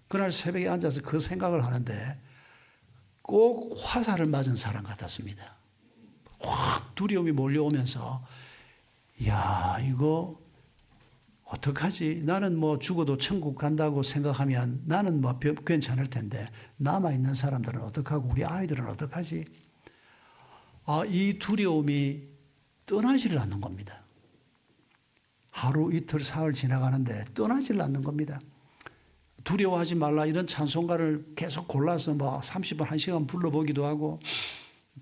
그날 새벽에 앉아서 그 생각을 하는데 꼭 화살을 맞은 사람 같았습니다. 확 두려움이 몰려오면서 야 이거 어떡하지? 나는 뭐 죽어도 천국 간다고 생각하면 나는 뭐 괜찮을 텐데 남아있는 사람들은 어떡하고 우리 아이들은 어떡하지? 이 두려움이 떠나지를 않는 겁니다. 하루 이틀 사흘 지나가는데 떠나지를 않는 겁니다. 두려워하지 말라 이런 찬송가를 계속 골라서 뭐 30분 1시간 불러보기도 하고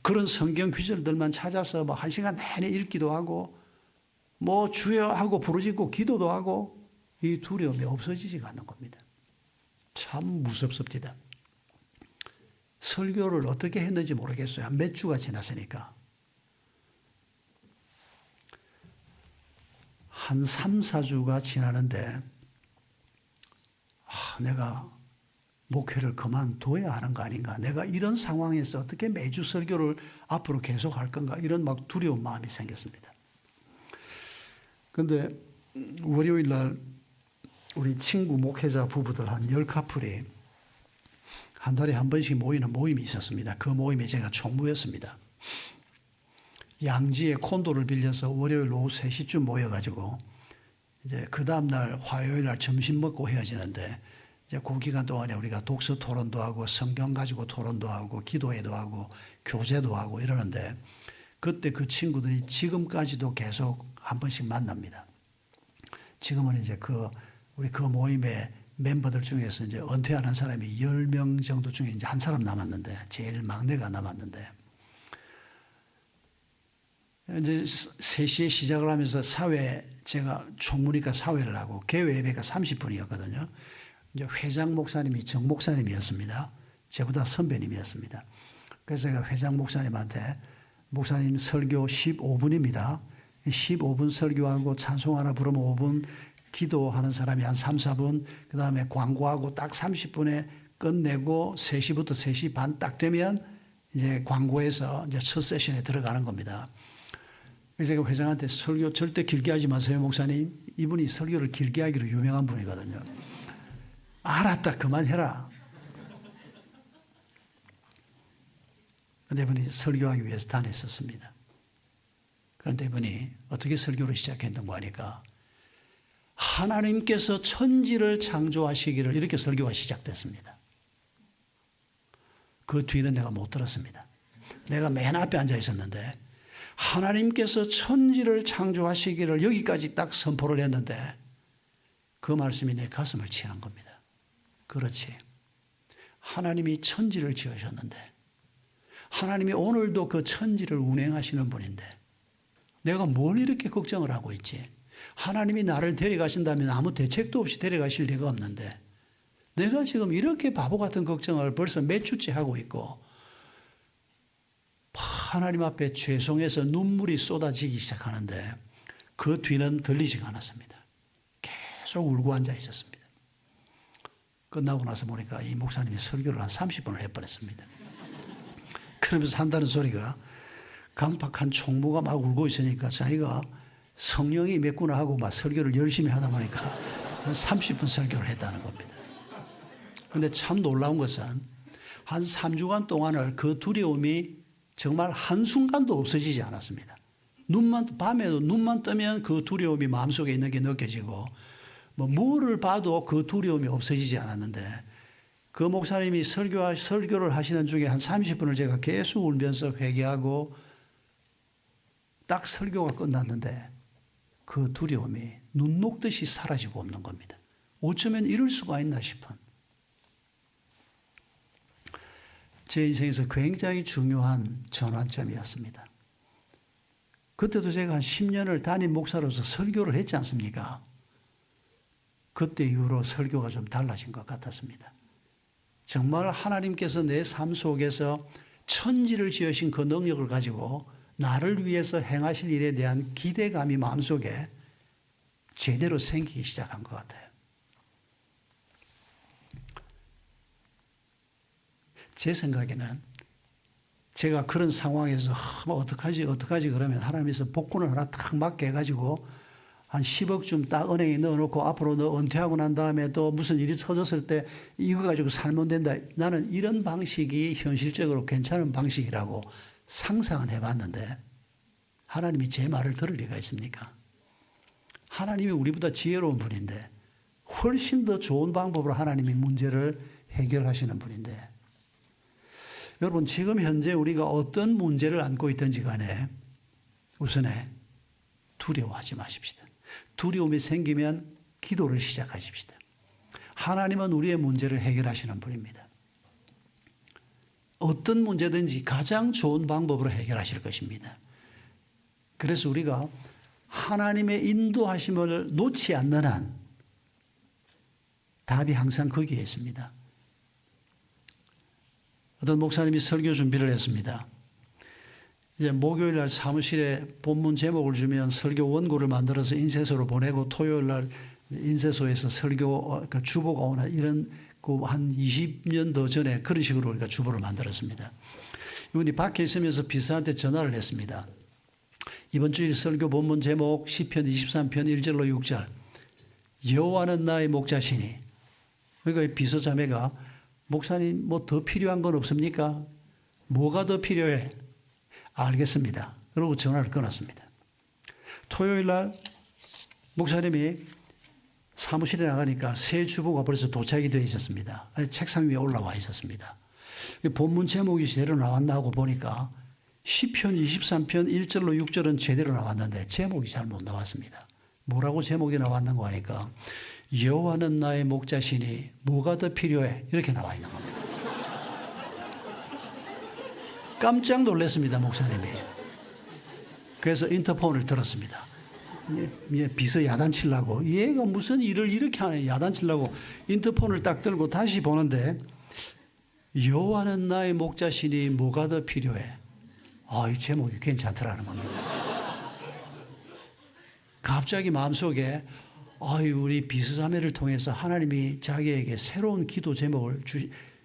그런 성경 구절들만 찾아서 뭐 1시간 내내 읽기도 하고 뭐 주여 하고 부르짖고 기도도 하고 이 두려움이 없어지지가 않는 겁니다. 참 무섭습니다. 설교를 어떻게 했는지 모르겠어요. 한 몇 주가 지났으니까. 한 3, 4주가 지나는데 내가 목회를 그만둬야 하는 거 아닌가. 내가 이런 상황에서 어떻게 매주 설교를 앞으로 계속 할 건가. 이런 막 두려운 마음이 생겼습니다. 그런데 월요일 날 우리 친구 목회자 부부들 한 10커플이 한 달에 한 번씩 모이는 모임이 있었습니다. 그 모임에 제가 총무였습니다. 양지에 콘도를 빌려서 월요일 오후 3시쯤 모여가지고 이제 그 다음날 화요일 날 점심 먹고 헤어지는데 이제 그 기간 동안에 우리가 독서 토론도 하고 성경 가지고 토론도 하고 기도회도 하고 교제도 하고 이러는데 그때 그 친구들이 지금까지도 계속 한 번씩 만납니다. 지금은 이제 우리 그 모임의 멤버들 중에서 이제 은퇴하는 사람이 10명 정도 중에 이제 한 사람 남았는데 제일 막내가 남았는데 이제 3시에 시작을 하면서 제가 총무니까 사회를 하고 개회 예배가 30분이었거든요. 이제 회장 목사님이 정 목사님이었습니다. 저보다 선배님이었습니다. 그래서 제가 회장 목사님한테 목사님 설교 15분입니다. 15분 설교하고 찬송 하나 부르면 5분, 기도하는 사람이 한 3, 4분, 그 다음에 광고하고 딱 30분에 끝내고 3시부터 3시 반 딱 되면 이제 광고에서 이제 첫 세션에 들어가는 겁니다. 그래서 제가 회장한테 설교 절대 길게 하지 마세요, 목사님. 이분이 설교를 길게 하기로 유명한 분이거든요. 알았다, 그만해라. 그런데 이분이 설교하기 위해서 다녔었습니다. 그런데 이분이 어떻게 설교를 시작했는가 하니까 하나님께서 천지를 창조하시기를, 이렇게 설교가 시작됐습니다. 그 뒤는 내가 못 들었습니다. 내가 맨 앞에 앉아 있었는데 하나님께서 천지를 창조하시기를, 여기까지 딱 선포를 했는데 그 말씀이 내 가슴을 치는 겁니다. 그렇지. 하나님이 천지를 지으셨는데 하나님이 오늘도 그 천지를 운행하시는 분인데 내가 뭘 이렇게 걱정을 하고 있지? 하나님이 나를 데려가신다면 아무 대책도 없이 데려가실 리가 없는데 내가 지금 이렇게 바보 같은 걱정을 벌써 몇 주째 하고 있고 하나님 앞에 죄송해서 눈물이 쏟아지기 시작하는데 그 뒤는 들리지가 않았습니다. 계속 울고 앉아 있었습니다. 끝나고 나서 보니까 이 목사님이 설교를 한 30분을 해버렸습니다. 그러면서 한다는 소리가 강팍한 총무가 막 울고 있으니까 자기가 성령이 맺구나 하고 막 설교를 열심히 하다 보니까 한 30분 설교를 했다는 겁니다. 그런데 참 놀라운 것은 한 3주간 동안을 그 두려움이 정말 한순간도 없어지지 않았습니다. 밤에도 눈만 뜨면 그 두려움이 마음속에 있는 게 느껴지고 뭐를 봐도 그 두려움이 없어지지 않았는데 그 목사님이 설교를 하시는 중에 한 30분을 제가 계속 울면서 회개하고 딱 설교가 끝났는데 그 두려움이 눈 녹듯이 사라지고 없는 겁니다. 어쩌면 이럴 수가 있나 싶은, 제 인생에서 굉장히 중요한 전환점이었습니다. 그때도 제가 한 10년을 담임 목사로서 설교를 했지 않습니까? 그때 이후로 설교가 좀 달라진 것 같았습니다. 정말 하나님께서 내 삶 속에서 천지를 지으신 그 능력을 가지고 나를 위해서 행하실 일에 대한 기대감이 마음속에 제대로 생기기 시작한 것 같아요. 제 생각에는 제가 그런 상황에서 어떡하지 그러면 하나님께서 복권을 하나 딱 맞게 해가지고 한 10억쯤 딱 은행에 넣어놓고 앞으로 너 은퇴하고 난 다음에 또 무슨 일이 터졌을 때 이거 가지고 살면 된다. 나는 이런 방식이 현실적으로 괜찮은 방식이라고 상상은 해봤는데 하나님이 제 말을 들을 리가 있습니까? 하나님이 우리보다 지혜로운 분인데 훨씬 더 좋은 방법으로 하나님이 문제를 해결하시는 분인데, 여러분 지금 현재 우리가 어떤 문제를 안고 있든지 간에 우선에 두려워하지 마십시다. 두려움이 생기면 기도를 시작하십시다. 하나님은 우리의 문제를 해결하시는 분입니다. 어떤 문제든지 가장 좋은 방법으로 해결하실 것입니다. 그래서 우리가 하나님의 인도하심을 놓지 않는 한 답이 항상 거기에 있습니다. 어떤 목사님이 설교 준비를 했습니다. 이제 목요일 날 사무실에 본문 제목을 주면 설교 원고를 만들어서 인쇄소로 보내고 토요일 날 인쇄소에서 설교 주보가 오나 이런 한 20년 더 전에 그런 식으로 우리가 주보를 만들었습니다. 이분이 밖에 있으면서 비서한테 전화를 했습니다. 이번 주일 설교 본문 제목 시편 23편 1절로 6절, 여호와는 나의 목자시니. 그러니까 비서 자매가 목사님 뭐 더 필요한 건 없습니까? 뭐가 더 필요해? 알겠습니다. 그러고 전화를 끊었습니다. 토요일 날 목사님이 사무실에 나가니까 새 주보가 벌써 도착이 되어 있었습니다. 책상 위에 올라와 있었습니다. 본문 제목이 제대로 나왔나 하고 보니까 시편 23편 1절로 6절은 제대로 나왔는데 제목이 잘못 나왔습니다. 뭐라고 제목이 나왔는가 하니까 여호와는 나의 목자시니 뭐가 더 필요해? 이렇게 나와 있는 겁니다. 깜짝 놀랐습니다, 목사님이. 그래서 인터폰을 들었습니다. 비서 야단치려고. 얘가 무슨 일을 이렇게 하네. 야단치려고 인터폰을 딱 들고 다시 보는데 여호와는 나의 목자시니 뭐가 더 필요해? 이 제목이 괜찮더라는 겁니다. 갑자기 마음속에 우리 비서자매를 통해서 하나님이 자기에게 새로운 기도 제목을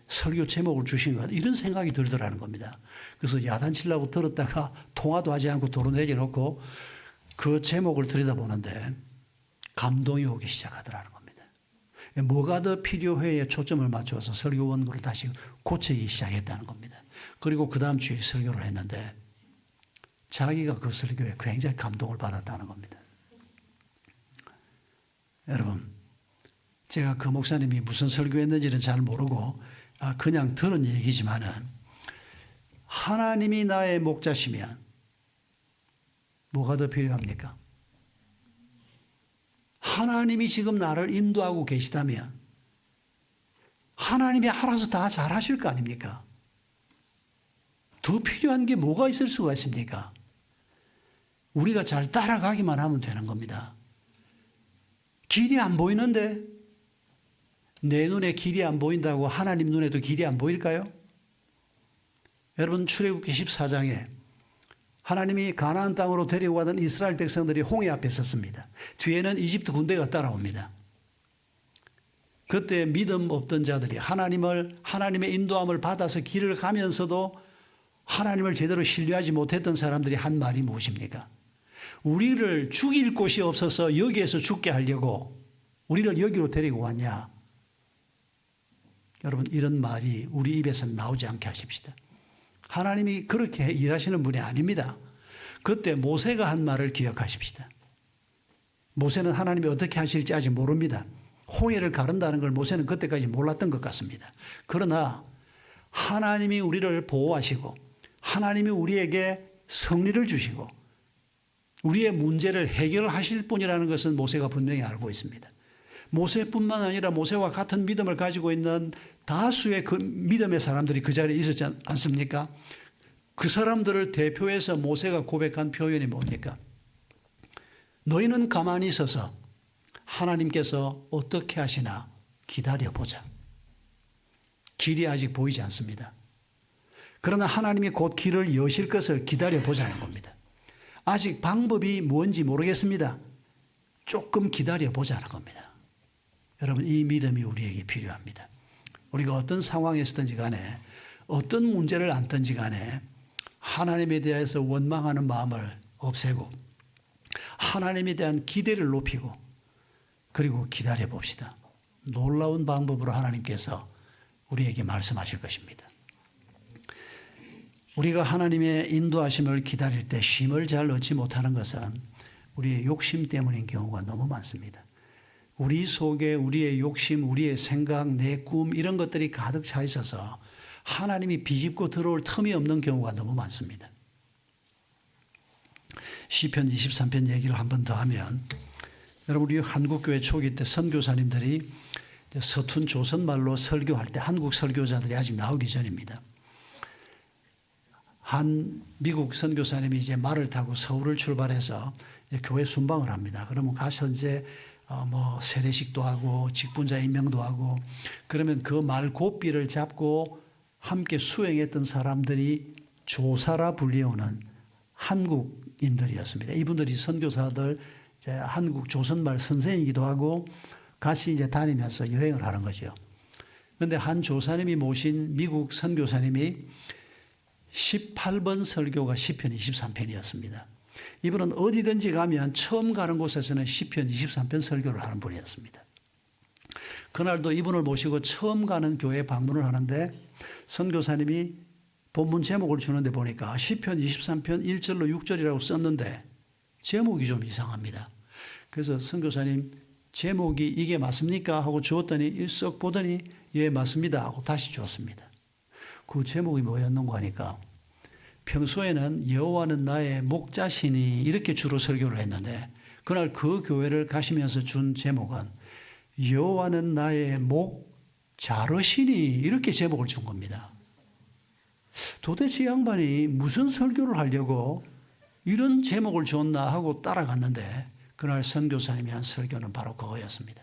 설교 제목을 주신 것 같다. 이런 생각이 들더라는 겁니다. 그래서 야단치려고 들었다가 통화도 하지 않고 도로 내려놓고 그 제목을 들여다보는데 감동이 오기 시작하더라는 겁니다. 뭐가 더 필요해에 초점을 맞춰서 설교 원고를 다시 고치기 시작했다는 겁니다. 그리고 그 다음 주에 설교를 했는데 자기가 그 설교에 굉장히 감동을 받았다는 겁니다. 여러분, 제가 그 목사님이 무슨 설교했는지는 잘 모르고 그냥 들은 얘기지만은 하나님이 나의 목자시면 뭐가 더 필요합니까? 하나님이 지금 나를 인도하고 계시다면 하나님이 알아서 다 잘하실 거 아닙니까? 더 필요한 게 뭐가 있을 수가 있습니까? 우리가 잘 따라가기만 하면 되는 겁니다. 길이 안 보이는데 내 눈에 길이 안 보인다고 하나님 눈에도 길이 안 보일까요? 여러분 출애굽기 14장에 하나님이 가나안 땅으로 데리고 가던 이스라엘 백성들이 홍해 앞에 섰습니다. 뒤에는 이집트 군대가 따라옵니다. 그때 믿음 없던 자들이 하나님의 인도함을 받아서 길을 가면서도 하나님을 제대로 신뢰하지 못했던 사람들이 한 말이 무엇입니까? 우리를 죽일 곳이 없어서 여기에서 죽게 하려고 우리를 여기로 데리고 왔냐? 여러분 이런 말이 우리 입에서 나오지 않게 하십시다. 하나님이 그렇게 일하시는 분이 아닙니다. 그때 모세가 한 말을 기억하십시다. 모세는 하나님이 어떻게 하실지 아직 모릅니다. 홍해를 가른다는 걸 모세는 그때까지 몰랐던 것 같습니다. 그러나 하나님이 우리를 보호하시고 하나님이 우리에게 승리를 주시고 우리의 문제를 해결하실 분이라는 것은 모세가 분명히 알고 있습니다. 모세뿐만 아니라 모세와 같은 믿음을 가지고 있는 다수의 그 믿음의 사람들이 그 자리에 있었지 않습니까? 그 사람들을 대표해서 모세가 고백한 표현이 뭡니까? 너희는 가만히 있어서 하나님께서 어떻게 하시나 기다려보자. 길이 아직 보이지 않습니다. 그러나 하나님이 곧 길을 여실 것을 기다려보자는 겁니다. 아직 방법이 뭔지 모르겠습니다. 조금 기다려보자는 겁니다. 여러분 이 믿음이 우리에게 필요합니다. 우리가 어떤 상황에 있었든지 간에 어떤 문제를 안든지 간에 하나님에 대해서 원망하는 마음을 없애고 하나님에 대한 기대를 높이고 그리고 기다려 봅시다. 놀라운 방법으로 하나님께서 우리에게 말씀하실 것입니다. 우리가 하나님의 인도하심을 기다릴 때 쉼을 잘 얻지 못하는 것은 우리의 욕심 때문인 경우가 너무 많습니다. 우리 속에 우리의 욕심, 우리의 생각, 내 꿈 이런 것들이 가득 차 있어서 하나님이 비집고 들어올 틈이 없는 경우가 너무 많습니다. 시편 23편 얘기를 한 번 더 하면 여러분 우리 한국교회 초기 때 선교사님들이 서툰 조선말로 설교할 때 한국 설교자들이 아직 나오기 전입니다. 한 미국 선교사님이 이제 말을 타고 서울을 출발해서 이제 교회 순방을 합니다. 그러면 가서 이제 세례식도 하고 직분자 임명도 하고 그러면 그 말 고삐를 잡고 함께 수행했던 사람들이 조사라 불리우는 한국인들이었습니다. 이분들이 선교사들 이제 한국 조선말 선생이기도 하고 같이 이제 다니면서 여행을 하는 거죠. 그런데 한 조사님이 모신 미국 선교사님이 18번 설교가 시편 23편이었습니다. 이분은 어디든지 가면 처음 가는 곳에서는 시편 23편 설교를 하는 분이었습니다. 그날도 이분을 모시고 처음 가는 교회에 방문을 하는데 선교사님이 본문 제목을 주는데 보니까 시편 23편 1절로 6절이라고 썼는데 제목이 좀 이상합니다. 그래서 선교사님 제목이 이게 맞습니까? 하고 주었더니 썩 보더니 예 맞습니다 하고 다시 주었습니다. 그 제목이 뭐였는가 하니까 평소에는 여호와는 나의 목자시니 이렇게 주로 설교를 했는데 그날 그 교회를 가시면서 준 제목은 여호와는 나의 목자르시니 이렇게 제목을 준 겁니다. 도대체 이 양반이 무슨 설교를 하려고 이런 제목을 줬나 하고 따라갔는데 그날 선교사님이 한 설교는 바로 그거였습니다.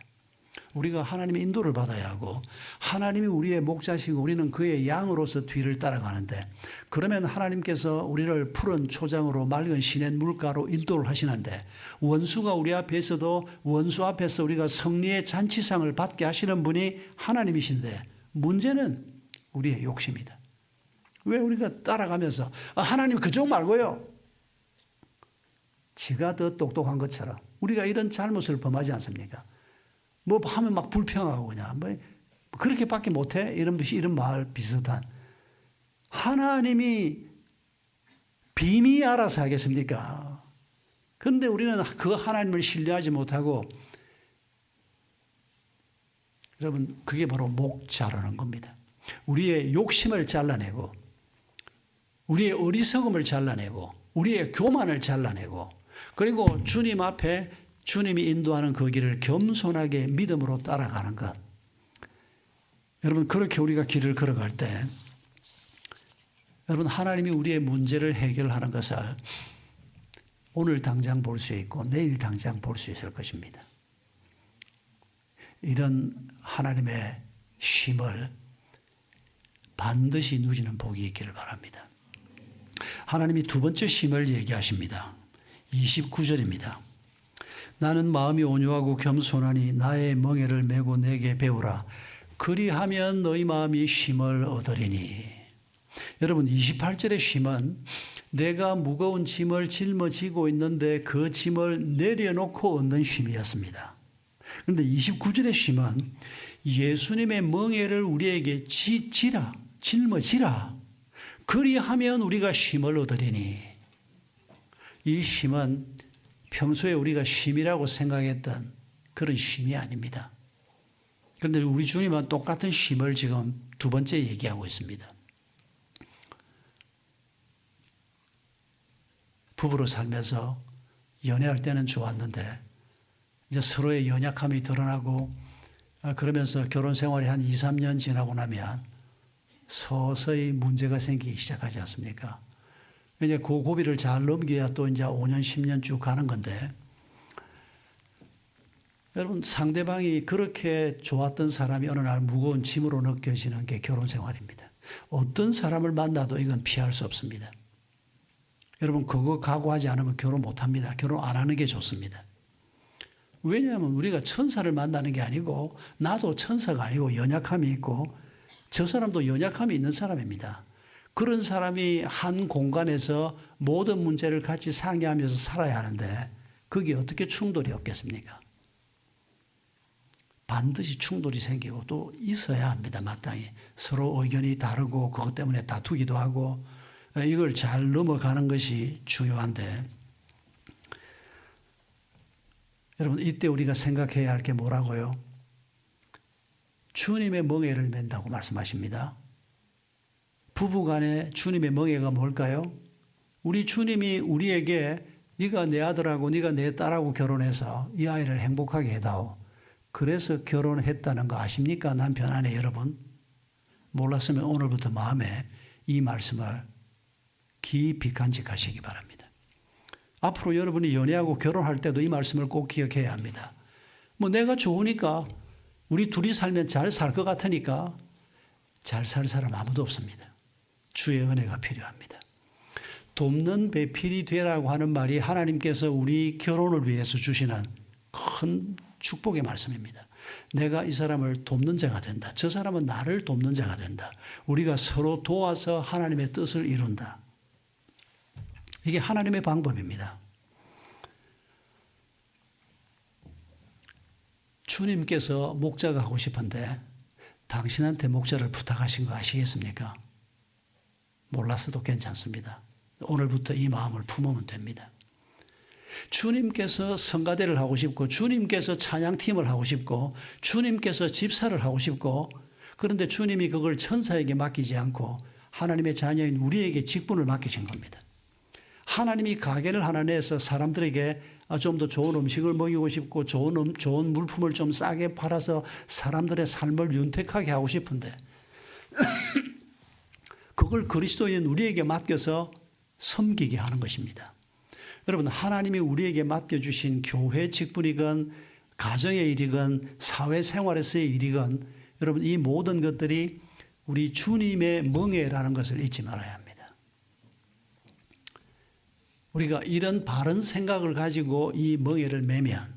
우리가 하나님의 인도를 받아야 하고 하나님이 우리의 목자시고 우리는 그의 양으로서 뒤를 따라가는데, 그러면 하나님께서 우리를 푸른 초장으로 맑은 시냇 물가로 인도를 하시는데, 원수가 우리 앞에 있어도 원수 앞에서 우리가 승리의 잔치상을 받게 하시는 분이 하나님이신데, 문제는 우리의 욕심이다. 왜 우리가 따라가면서 하나님 그쪽 말고요, 지가 더 똑똑한 것처럼 우리가 이런 잘못을 범하지 않습니까? 뭐 하면 막 불평하고 그냥 뭐 그렇게밖에 못해? 이런 말 비슷한. 하나님이 빙의 알아서 하겠습니까? 그런데 우리는 그 하나님을 신뢰하지 못하고, 여러분 그게 바로 목자라는 겁니다. 우리의 욕심을 잘라내고 우리의 어리석음을 잘라내고 우리의 교만을 잘라내고, 그리고 주님 앞에 주님이 인도하는 그 길을 겸손하게 믿음으로 따라가는 것. 여러분 그렇게 우리가 길을 걸어갈 때 여러분 하나님이 우리의 문제를 해결하는 것을 오늘 당장 볼 수 있고 내일 당장 볼 수 있을 것입니다. 이런 하나님의 쉼을 반드시 누리는 복이 있기를 바랍니다. 하나님이 두 번째 쉼을 얘기하십니다. 29절입니다. 나는 마음이 온유하고 겸손하니 나의 멍에를 메고 내게 배우라. 그리하면 너희 마음이 쉼을 얻으리니. 여러분 28절의 쉼은 내가 무거운 짐을 짊어지고 있는데 그 짐을 내려놓고 얻는 쉼이었습니다. 그런데 29절의 쉼은 예수님의 멍에를 우리에게 짊어지라. 그리하면 우리가 쉼을 얻으리니. 이 쉼은 평소에 우리가 쉼이라고 생각했던 그런 쉼이 아닙니다. 그런데 우리 주님은 똑같은 쉼을 지금 두 번째 얘기하고 있습니다. 부부로 살면서 연애할 때는 좋았는데 이제 서로의 연약함이 드러나고 그러면서 결혼 생활이 한 2, 3년 지나고 나면 서서히 문제가 생기기 시작하지 않습니까? 이제 그 고비를 잘 넘겨야 또 이제 5년, 10년 쭉 가는 건데, 여러분 상대방이 그렇게 좋았던 사람이 어느 날 무거운 짐으로 느껴지는 게 결혼 생활입니다. 어떤 사람을 만나도 이건 피할 수 없습니다. 여러분 그거 각오하지 않으면 결혼 못합니다. 결혼 안 하는 게 좋습니다. 왜냐하면 우리가 천사를 만나는 게 아니고 나도 천사가 아니고 연약함이 있고 저 사람도 연약함이 있는 사람입니다. 그런 사람이 한 공간에서 모든 문제를 같이 상의하면서 살아야 하는데 그게 어떻게 충돌이 없겠습니까? 반드시 충돌이 생기고 또 있어야 합니다. 마땅히 서로 의견이 다르고 그것 때문에 다투기도 하고 이걸 잘 넘어가는 것이 중요한데, 여러분 이때 우리가 생각해야 할 게 뭐라고요? 주님의 멍에를 맨다고 말씀하십니다. 부부간에 주님의 멍에가 뭘까요? 우리 주님이 우리에게 네가 내 아들하고 네가 내 딸하고 결혼해서 이 아이를 행복하게 해다오. 그래서 결혼했다는 거 아십니까? 남편 아내 여러분. 몰랐으면 오늘부터 마음에 이 말씀을 깊이 간직하시기 바랍니다. 앞으로 여러분이 연애하고 결혼할 때도 이 말씀을 꼭 기억해야 합니다. 뭐 내가 좋으니까 우리 둘이 살면 잘 살 것 같으니까 잘 살 사람 아무도 없습니다. 주의 은혜가 필요합니다. 돕는 배필이 되라고 하는 말이 하나님께서 우리 결혼을 위해서 주시는 큰 축복의 말씀입니다. 내가 이 사람을 돕는 자가 된다. 저 사람은 나를 돕는 자가 된다. 우리가 서로 도와서 하나님의 뜻을 이룬다. 이게 하나님의 방법입니다. 주님께서 목자가 하고 싶은데 당신한테 목자를 부탁하신 거 아시겠습니까? 몰랐어도 괜찮습니다. 오늘부터 이 마음을 품으면 됩니다. 주님께서 성가대를 하고 싶고 주님께서 찬양팀을 하고 싶고 주님께서 집사를 하고 싶고, 그런데 주님이 그걸 천사에게 맡기지 않고 하나님의 자녀인 우리에게 직분을 맡기신 겁니다. 하나님이 가게를 하나 내서 사람들에게 좀 더 좋은 음식을 먹이고 싶고 좋은 물품을 좀 싸게 팔아서 사람들의 삶을 윤택하게 하고 싶은데 그걸 그리스도인 우리에게 맡겨서 섬기게 하는 것입니다. 여러분, 하나님이 우리에게 맡겨주신 교회 직분이건 가정의 일이건 사회생활에서의 일이건 여러분, 이 모든 것들이 우리 주님의 멍에라는 것을 잊지 말아야 합니다. 우리가 이런 바른 생각을 가지고 이 멍에를 매면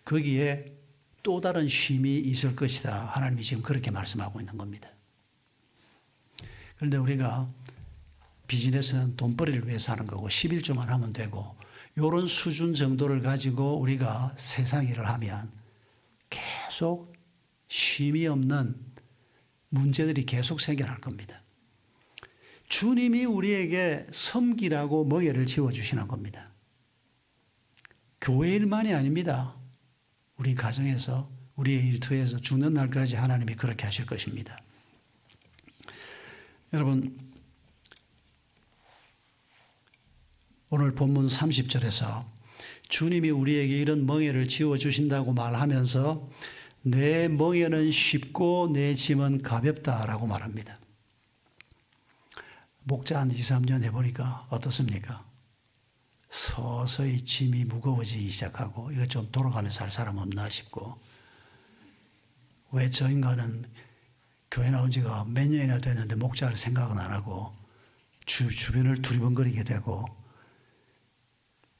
거기에 또 다른 쉼이 있을 것이다. 하나님이 지금 그렇게 말씀하고 있는 겁니다. 그런데 우리가 비즈니스는 돈벌이를 위해서 하는 거고 11조만 하면 되고 이런 수준 정도를 가지고 우리가 세상 일을 하면 계속 쉼이 없는 문제들이 계속 생겨날 겁니다. 주님이 우리에게 섬기라고 멍에를 지어주시는 겁니다. 교회 일만이 아닙니다. 우리 가정에서 우리의 일터에서 죽는 날까지 하나님이 그렇게 하실 것입니다. 여러분, 오늘 본문 30절에서 주님이 우리에게 이런 멍에를 지어주신다고 말하면서 내 멍에는 쉽고 내 짐은 가볍다라고 말합니다. 목자 한 2, 3년 해보니까 어떻습니까? 서서히 짐이 무거워지기 시작하고 이거 좀 돌아가면서 할 사람 없나 싶고 왜 저 인간은 교회 나온 지가 몇 년이나 됐는데 목자를 생각은 안 하고 주변을 두리번거리게 되고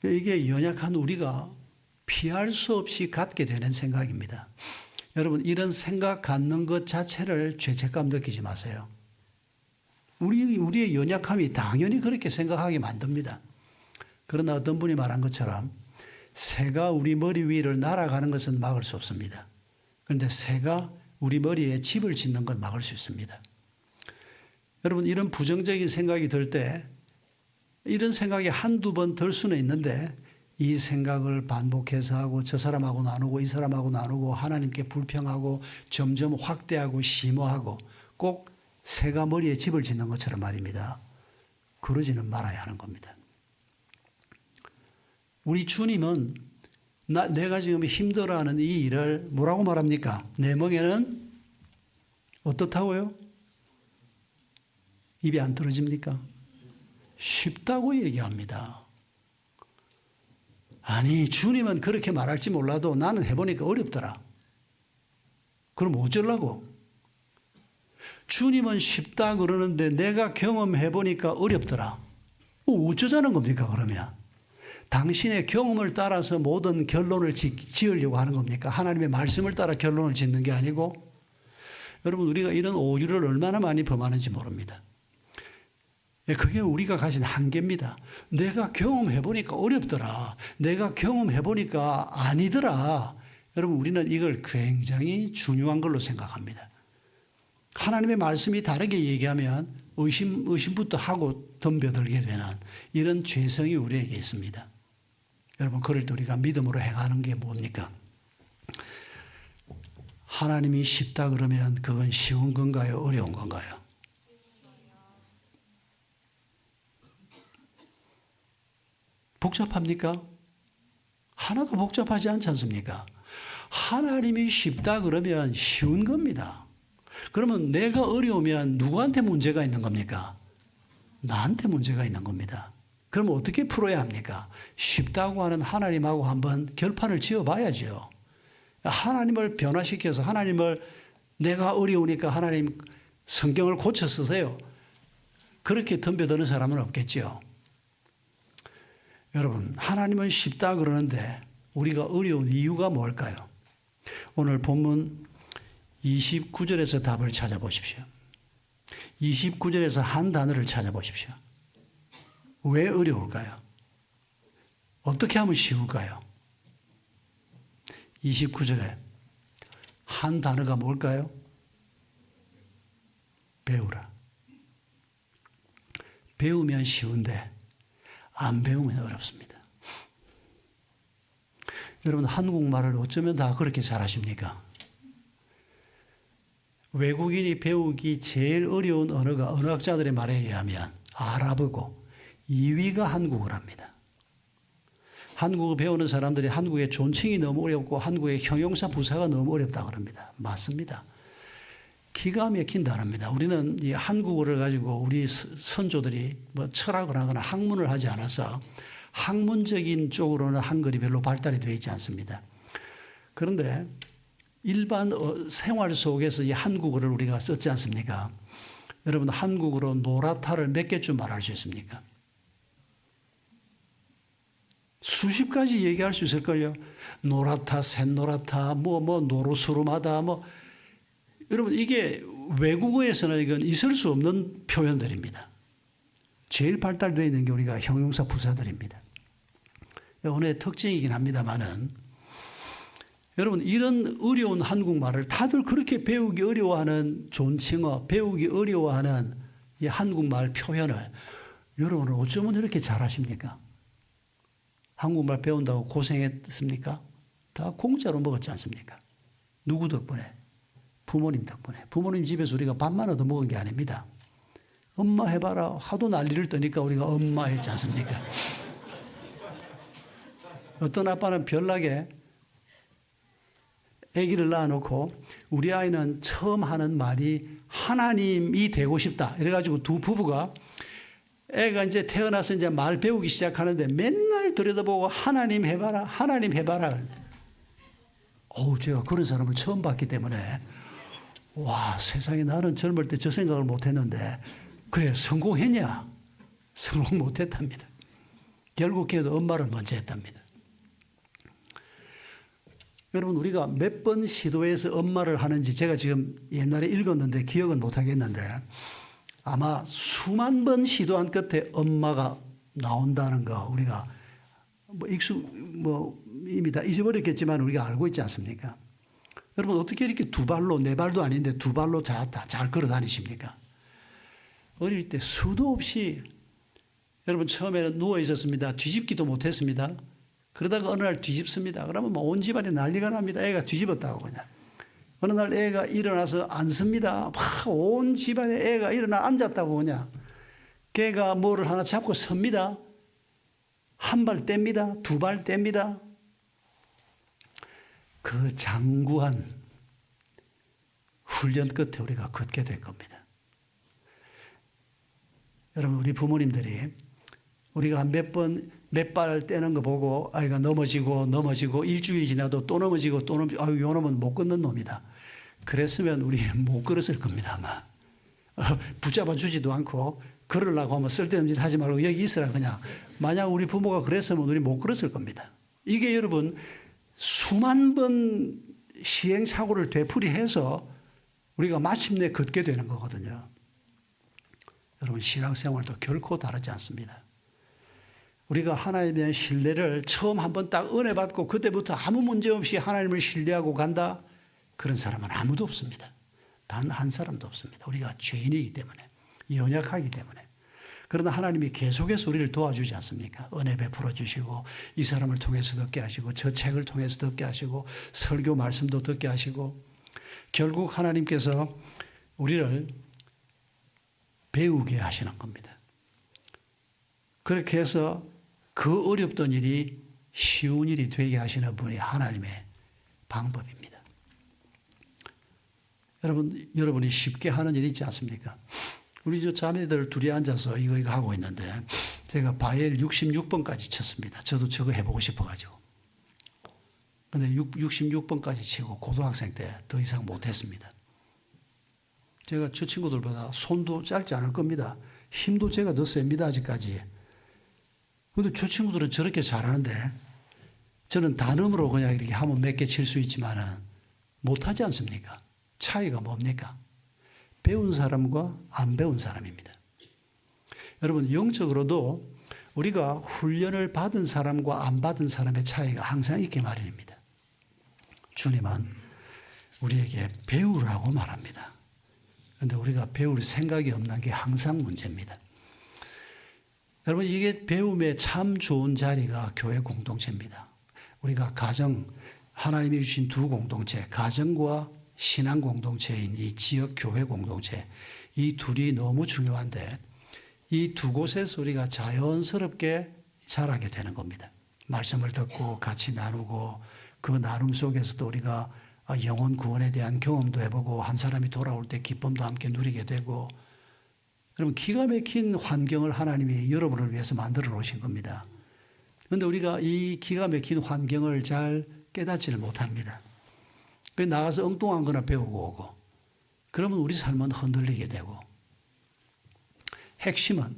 이게 연약한 우리가 피할 수 없이 갖게 되는 생각입니다. 여러분, 이런 생각 갖는 것 자체를 죄책감 느끼지 마세요. 우리의 연약함이 당연히 그렇게 생각하게 만듭니다. 그러나 어떤 분이 말한 것처럼 새가 우리 머리 위를 날아가는 것은 막을 수 없습니다. 그런데 새가 우리 머리에 집을 짓는 건 막을 수 있습니다. 여러분, 이런 부정적인 생각이 들 때 이런 생각이 한두 번 들 수는 있는데 이 생각을 반복해서 하고 저 사람하고 나누고 이 사람하고 나누고 하나님께 불평하고 점점 확대하고 심화하고 꼭 새가 머리에 집을 짓는 것처럼 말입니다. 그러지는 말아야 하는 겁니다. 우리 주님은 내가 지금 힘들어하는 이 일을 뭐라고 말합니까? 내 멍에는 어떻다고요? 입이 안 떨어집니까? 쉽다고 얘기합니다. 아니, 주님은 그렇게 말할지 몰라도 나는 해보니까 어렵더라. 그럼 어쩌려고? 주님은 쉽다 그러는데 내가 경험해보니까 어렵더라. 어쩌자는 겁니까, 그러면? 당신의 경험을 따라서 모든 결론을 지으려고 하는 겁니까? 하나님의 말씀을 따라 결론을 짓는 게 아니고? 여러분, 우리가 이런 오류를 얼마나 많이 범하는지 모릅니다. 그게 우리가 가진 한계입니다. 내가 경험해보니까 어렵더라. 내가 경험해보니까 아니더라. 여러분, 우리는 이걸 굉장히 중요한 걸로 생각합니다. 하나님의 말씀이 다르게 얘기하면 의심부터 하고 덤벼들게 되는 이런 죄성이 우리에게 있습니다. 여러분, 그럴 때 우리가 믿음으로 행하는 게 뭡니까? 하나님이 쉽다 그러면 그건 쉬운 건가요? 어려운 건가요? 복잡합니까? 하나도 복잡하지 않지 않습니까? 하나님이 쉽다 그러면 쉬운 겁니다. 그러면 내가 어려우면 누구한테 문제가 있는 겁니까? 나한테 문제가 있는 겁니다. 그럼 어떻게 풀어야 합니까? 쉽다고 하는 하나님하고 한번 결판을 지어봐야죠. 하나님을 변화시켜서 하나님을 내가 어려우니까 하나님 성경을 고쳐 쓰세요. 그렇게 덤벼드는 사람은 없겠죠. 여러분, 하나님은 쉽다 그러는데 우리가 어려운 이유가 뭘까요? 오늘 본문 29절에서 답을 찾아보십시오. 29절에서 한 단어를 찾아보십시오. 왜 어려울까요? 어떻게 하면 쉬울까요? 29절에 한 단어가 뭘까요? 배우라. 배우면 쉬운데 안 배우면 어렵습니다. 여러분, 한국말을 어쩌면 다 그렇게 잘하십니까? 외국인이 배우기 제일 어려운 언어가 언어학자들의 말에 의하면 아랍어고 2위가 한국어랍니다. 한국어 배우는 사람들이 한국의 존칭이 너무 어렵고 한국의 형용사 부사가 너무 어렵다고 합니다. 맞습니다. 기가 막힌 단어입니다. 우리는 이 한국어를 가지고 우리 선조들이 뭐 철학을 하거나 학문을 하지 않아서 학문적인 쪽으로는 한글이 별로 발달이 되어 있지 않습니다. 그런데 일반 생활 속에서 이 한국어를 우리가 썼지 않습니까? 여러분, 한국어로 노랗다를 몇 개쯤 말할 수 있습니까? 수십 가지 얘기할 수 있을걸요. 노랗다, 샛노랗다, 노루스름하다, 여러분, 이게 외국어에서는 이건 있을 수 없는 표현들입니다. 제일 발달되어 있는 게 우리가 형용사 부사들입니다. 오늘의 특징이긴 합니다만은, 여러분, 이런 어려운 한국말을 다들 그렇게 배우기 어려워하는 존칭어, 배우기 어려워하는 이 한국말 표현을 여러분은 어쩌면 이렇게 잘하십니까? 한국말 배운다고 고생했습니까? 다 공짜로 먹었지 않습니까? 누구 덕분에? 부모님 덕분에. 부모님 집에서 우리가 밥만 얻어 먹은 게 아닙니다. 엄마 해봐라. 하도 난리를 떠니까 우리가 엄마 했지 않습니까? 어떤 아빠는 별나게 아기를 낳아놓고 우리 아이는 처음 하는 말이 하나님이 되고 싶다. 이래가지고 두 부부가 애가 이제 태어나서 이제 말 배우기 시작하는데 맨날 들여다보고 하나님 해봐라, 하나님 해봐라. 제가 그런 사람을 처음 봤기 때문에 와, 세상에 나는 젊을 때 저 생각을 못 했는데 그래, 성공했냐? 성공 못 했답니다. 결국 걔도 엄마를 먼저 했답니다. 여러분, 우리가 몇 번 시도해서 엄마를 하는지 제가 지금 옛날에 읽었는데 기억은 못 하겠는데 아마 수만 번 시도한 끝에 엄마가 나온다는 거 우리가 이미 다 잊어버렸겠지만 우리가 알고 있지 않습니까? 여러분, 어떻게 이렇게 두 발로, 네 발도 아닌데 두 발로 잘 걸어 다니십니까? 어릴 때 수도 없이 여러분 처음에는 누워 있었습니다. 뒤집기도 못했습니다. 그러다가 어느 날 뒤집습니다. 그러면 온 집안이 난리가 납니다. 애가 뒤집었다고 그냥. 어느 날 애가 일어나서 앉습니다. 온 집안에 애가 일어나 앉았다고 그냥. 걔가 뭐를 하나 잡고 섭니다. 한 발 뗍니다. 두 발 뗍니다. 그 장구한 훈련 끝에 우리가 걷게 된 겁니다. 여러분, 우리 부모님들이 우리가 몇 발 떼는 거 보고 아이가 넘어지고 일주일이 지나도 또 넘어지고 아유, 요 놈은 못 걷는 놈이다. 그랬으면 우리 못 걸었을 겁니다, 아마. 붙잡아 주지도 않고 걸으려고 하면 쓸데없는 짓 하지 말고 여기 있으라 그냥. 만약 우리 부모가 그랬으면 우리 못 걸었을 겁니다. 이게 여러분 수만 번 시행착오를 되풀이해서 우리가 마침내 걷게 되는 거거든요. 여러분, 신앙생활도 결코 다르지 않습니다. 우리가 하나님에 대한 신뢰를 처음 한번 딱 은혜 받고 그때부터 아무 문제 없이 하나님을 신뢰하고 간다? 그런 사람은 아무도 없습니다. 단 한 사람도 없습니다. 우리가 죄인이기 때문에, 연약하기 때문에. 그러나 하나님이 계속해서 우리를 도와주지 않습니까? 은혜 베풀어 주시고 이 사람을 통해서 듣게 하시고 저 책을 통해서 듣게 하시고 설교 말씀도 듣게 하시고 결국 하나님께서 우리를 배우게 하시는 겁니다. 그렇게 해서 그 어렵던 일이 쉬운 일이 되게 하시는 분이 하나님의 방법입니다. 여러분이 쉽게 하는 일이 있지 않습니까? 우리 저 자매들 둘이 앉아서 이거 하고 있는데 제가 바엘 66번까지 쳤습니다. 저도 저거 해보고 싶어가지고. 근데 66번까지 치고 고등학생 때 더 이상 못했습니다. 제가 저 친구들보다 손도 짧지 않을 겁니다. 힘도 제가 더 셉니다, 아직까지. 근데 저 친구들은 저렇게 잘하는데 저는 단음으로 그냥 이렇게 하면 몇 개 칠 수 있지만은 못하지 않습니까? 차이가 뭡니까? 배운 사람과 안 배운 사람입니다. 여러분, 영적으로도 우리가 훈련을 받은 사람과 안 받은 사람의 차이가 항상 있게 마련입니다. 주님은 우리에게 배우라고 말합니다. 그런데 우리가 배울 생각이 없는 게 항상 문제입니다. 여러분, 이게 배움의 참 좋은 자리가 교회 공동체입니다. 우리가 가정, 하나님이 주신 두 공동체, 가정과 신앙 공동체인 이 지역 교회 공동체, 이 둘이 너무 중요한데 이 두 곳에서 우리가 자연스럽게 자라게 되는 겁니다. 말씀을 듣고 같이 나누고 그 나눔 속에서도 우리가 영혼 구원에 대한 경험도 해보고 한 사람이 돌아올 때 기쁨도 함께 누리게 되고, 여러분 기가 막힌 환경을 하나님이 여러분을 위해서 만들어 놓으신 겁니다. 그런데 우리가 이 기가 막힌 환경을 잘 깨닫지를 못합니다. 나가서 엉뚱한 거나 배우고 오고, 그러면 우리 삶은 흔들리게 되고, 핵심은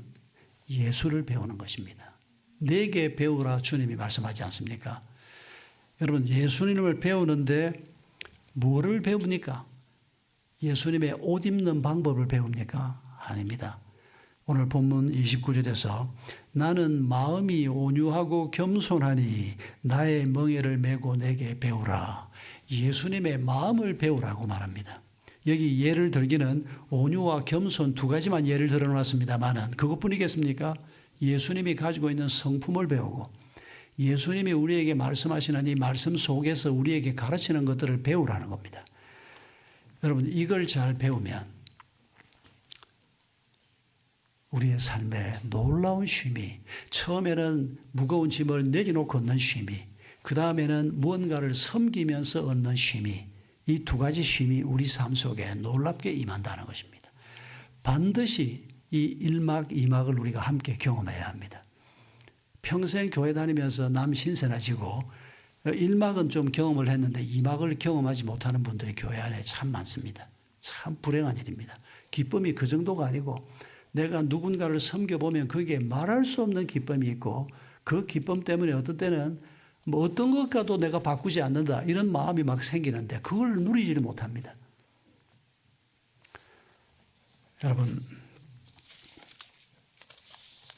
예수를 배우는 것입니다. 내게 배우라 주님이 말씀하지 않습니까? 여러분, 예수님을 배우는데 뭐를 배웁니까? 예수님의 옷 입는 방법을 배웁니까? 아닙니다. 오늘 본문 29절에서 나는 마음이 온유하고 겸손하니 나의 멍에를 메고 내게 배우라. 예수님의 마음을 배우라고 말합니다. 여기 예를 들기는 온유와 겸손 두 가지만 예를 들어놨습니다만은 그것뿐이겠습니까? 예수님이 가지고 있는 성품을 배우고 예수님이 우리에게 말씀하시는 이 말씀 속에서 우리에게 가르치는 것들을 배우라는 겁니다. 여러분, 이걸 잘 배우면 우리의 삶에 놀라운 쉼이, 처음에는 무거운 짐을 내려놓고 얻는 쉼이, 그 다음에는 무언가를 섬기면서 얻는 쉼이, 이 두 가지 쉼이 우리 삶 속에 놀랍게 임한다는 것입니다. 반드시 이 1막, 2막을 우리가 함께 경험해야 합니다. 평생 교회 다니면서 남 신세나 지고 1막은 좀 경험을 했는데 2막을 경험하지 못하는 분들이 교회 안에 참 많습니다. 참 불행한 일입니다. 기쁨이 그 정도가 아니고 내가 누군가를 섬겨보면 거기에 말할 수 없는 기쁨이 있고 그 기쁨 때문에 어떤 때는 뭐 어떤 것과도 내가 바꾸지 않는다 이런 마음이 막 생기는데 그걸 누리지를 못합니다. 여러분,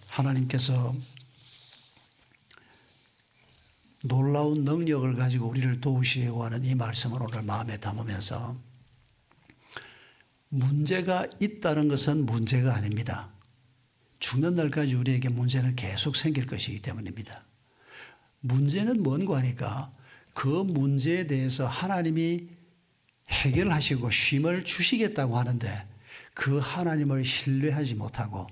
하나님께서 놀라운 능력을 가지고 우리를 도우시려고 하는 이 말씀을 오늘 마음에 담으면서 문제가 있다는 것은 문제가 아닙니다. 죽는 날까지 우리에게 문제는 계속 생길 것이기 때문입니다. 문제는 뭔가 하니까 그 문제에 대해서 하나님이 해결하시고 쉼을 주시겠다고 하는데 그 하나님을 신뢰하지 못하고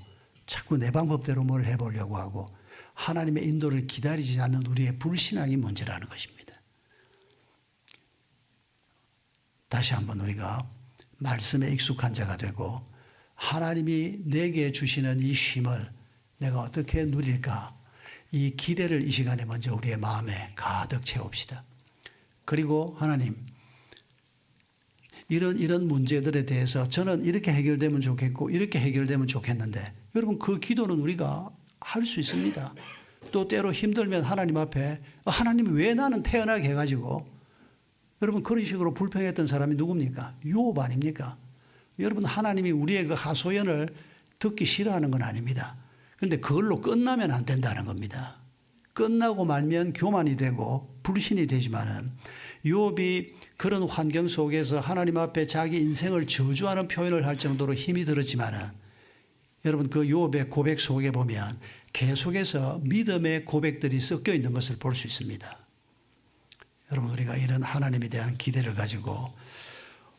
자꾸 내 방법대로 뭘 해보려고 하고 하나님의 인도를 기다리지 않는 우리의 불신앙이 문제라는 것입니다. 다시 한번 우리가 말씀에 익숙한 자가 되고 하나님이 내게 주시는 이 쉼을 내가 어떻게 누릴까, 이 기대를 이 시간에 먼저 우리의 마음에 가득 채웁시다. 그리고 하나님, 이런 문제들에 대해서 저는 이렇게 해결되면 좋겠고 이렇게 해결되면 좋겠는데 여러분, 그 기도는 우리가 할 수 있습니다. 또 때로 힘들면 하나님 앞에 하나님 왜 나는 태어나게 해가지고, 여러분 그런 식으로 불평했던 사람이 누굽니까? 욥 아닙니까? 여러분, 하나님이 우리의 그 하소연을 듣기 싫어하는 건 아닙니다. 그런데 그걸로 끝나면 안 된다는 겁니다. 끝나고 말면 교만이 되고 불신이 되지만은 욥이 그런 환경 속에서 하나님 앞에 자기 인생을 저주하는 표현을 할 정도로 힘이 들었지만은 여러분, 그 욥의 고백 속에 보면 계속해서 믿음의 고백들이 섞여 있는 것을 볼 수 있습니다. 여러분, 우리가 이런 하나님에 대한 기대를 가지고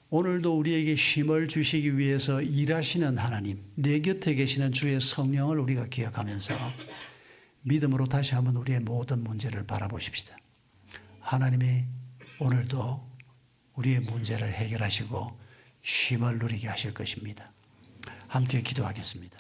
오늘도 우리에게 쉼을 주시기 위해서 일하시는 하나님, 내 곁에 계시는 주의 성령을 우리가 기억하면서 믿음으로 다시 한번 우리의 모든 문제를 바라보십시다. 하나님이 오늘도 우리의 문제를 해결하시고 쉼을 누리게 하실 것입니다. 함께 기도하겠습니다.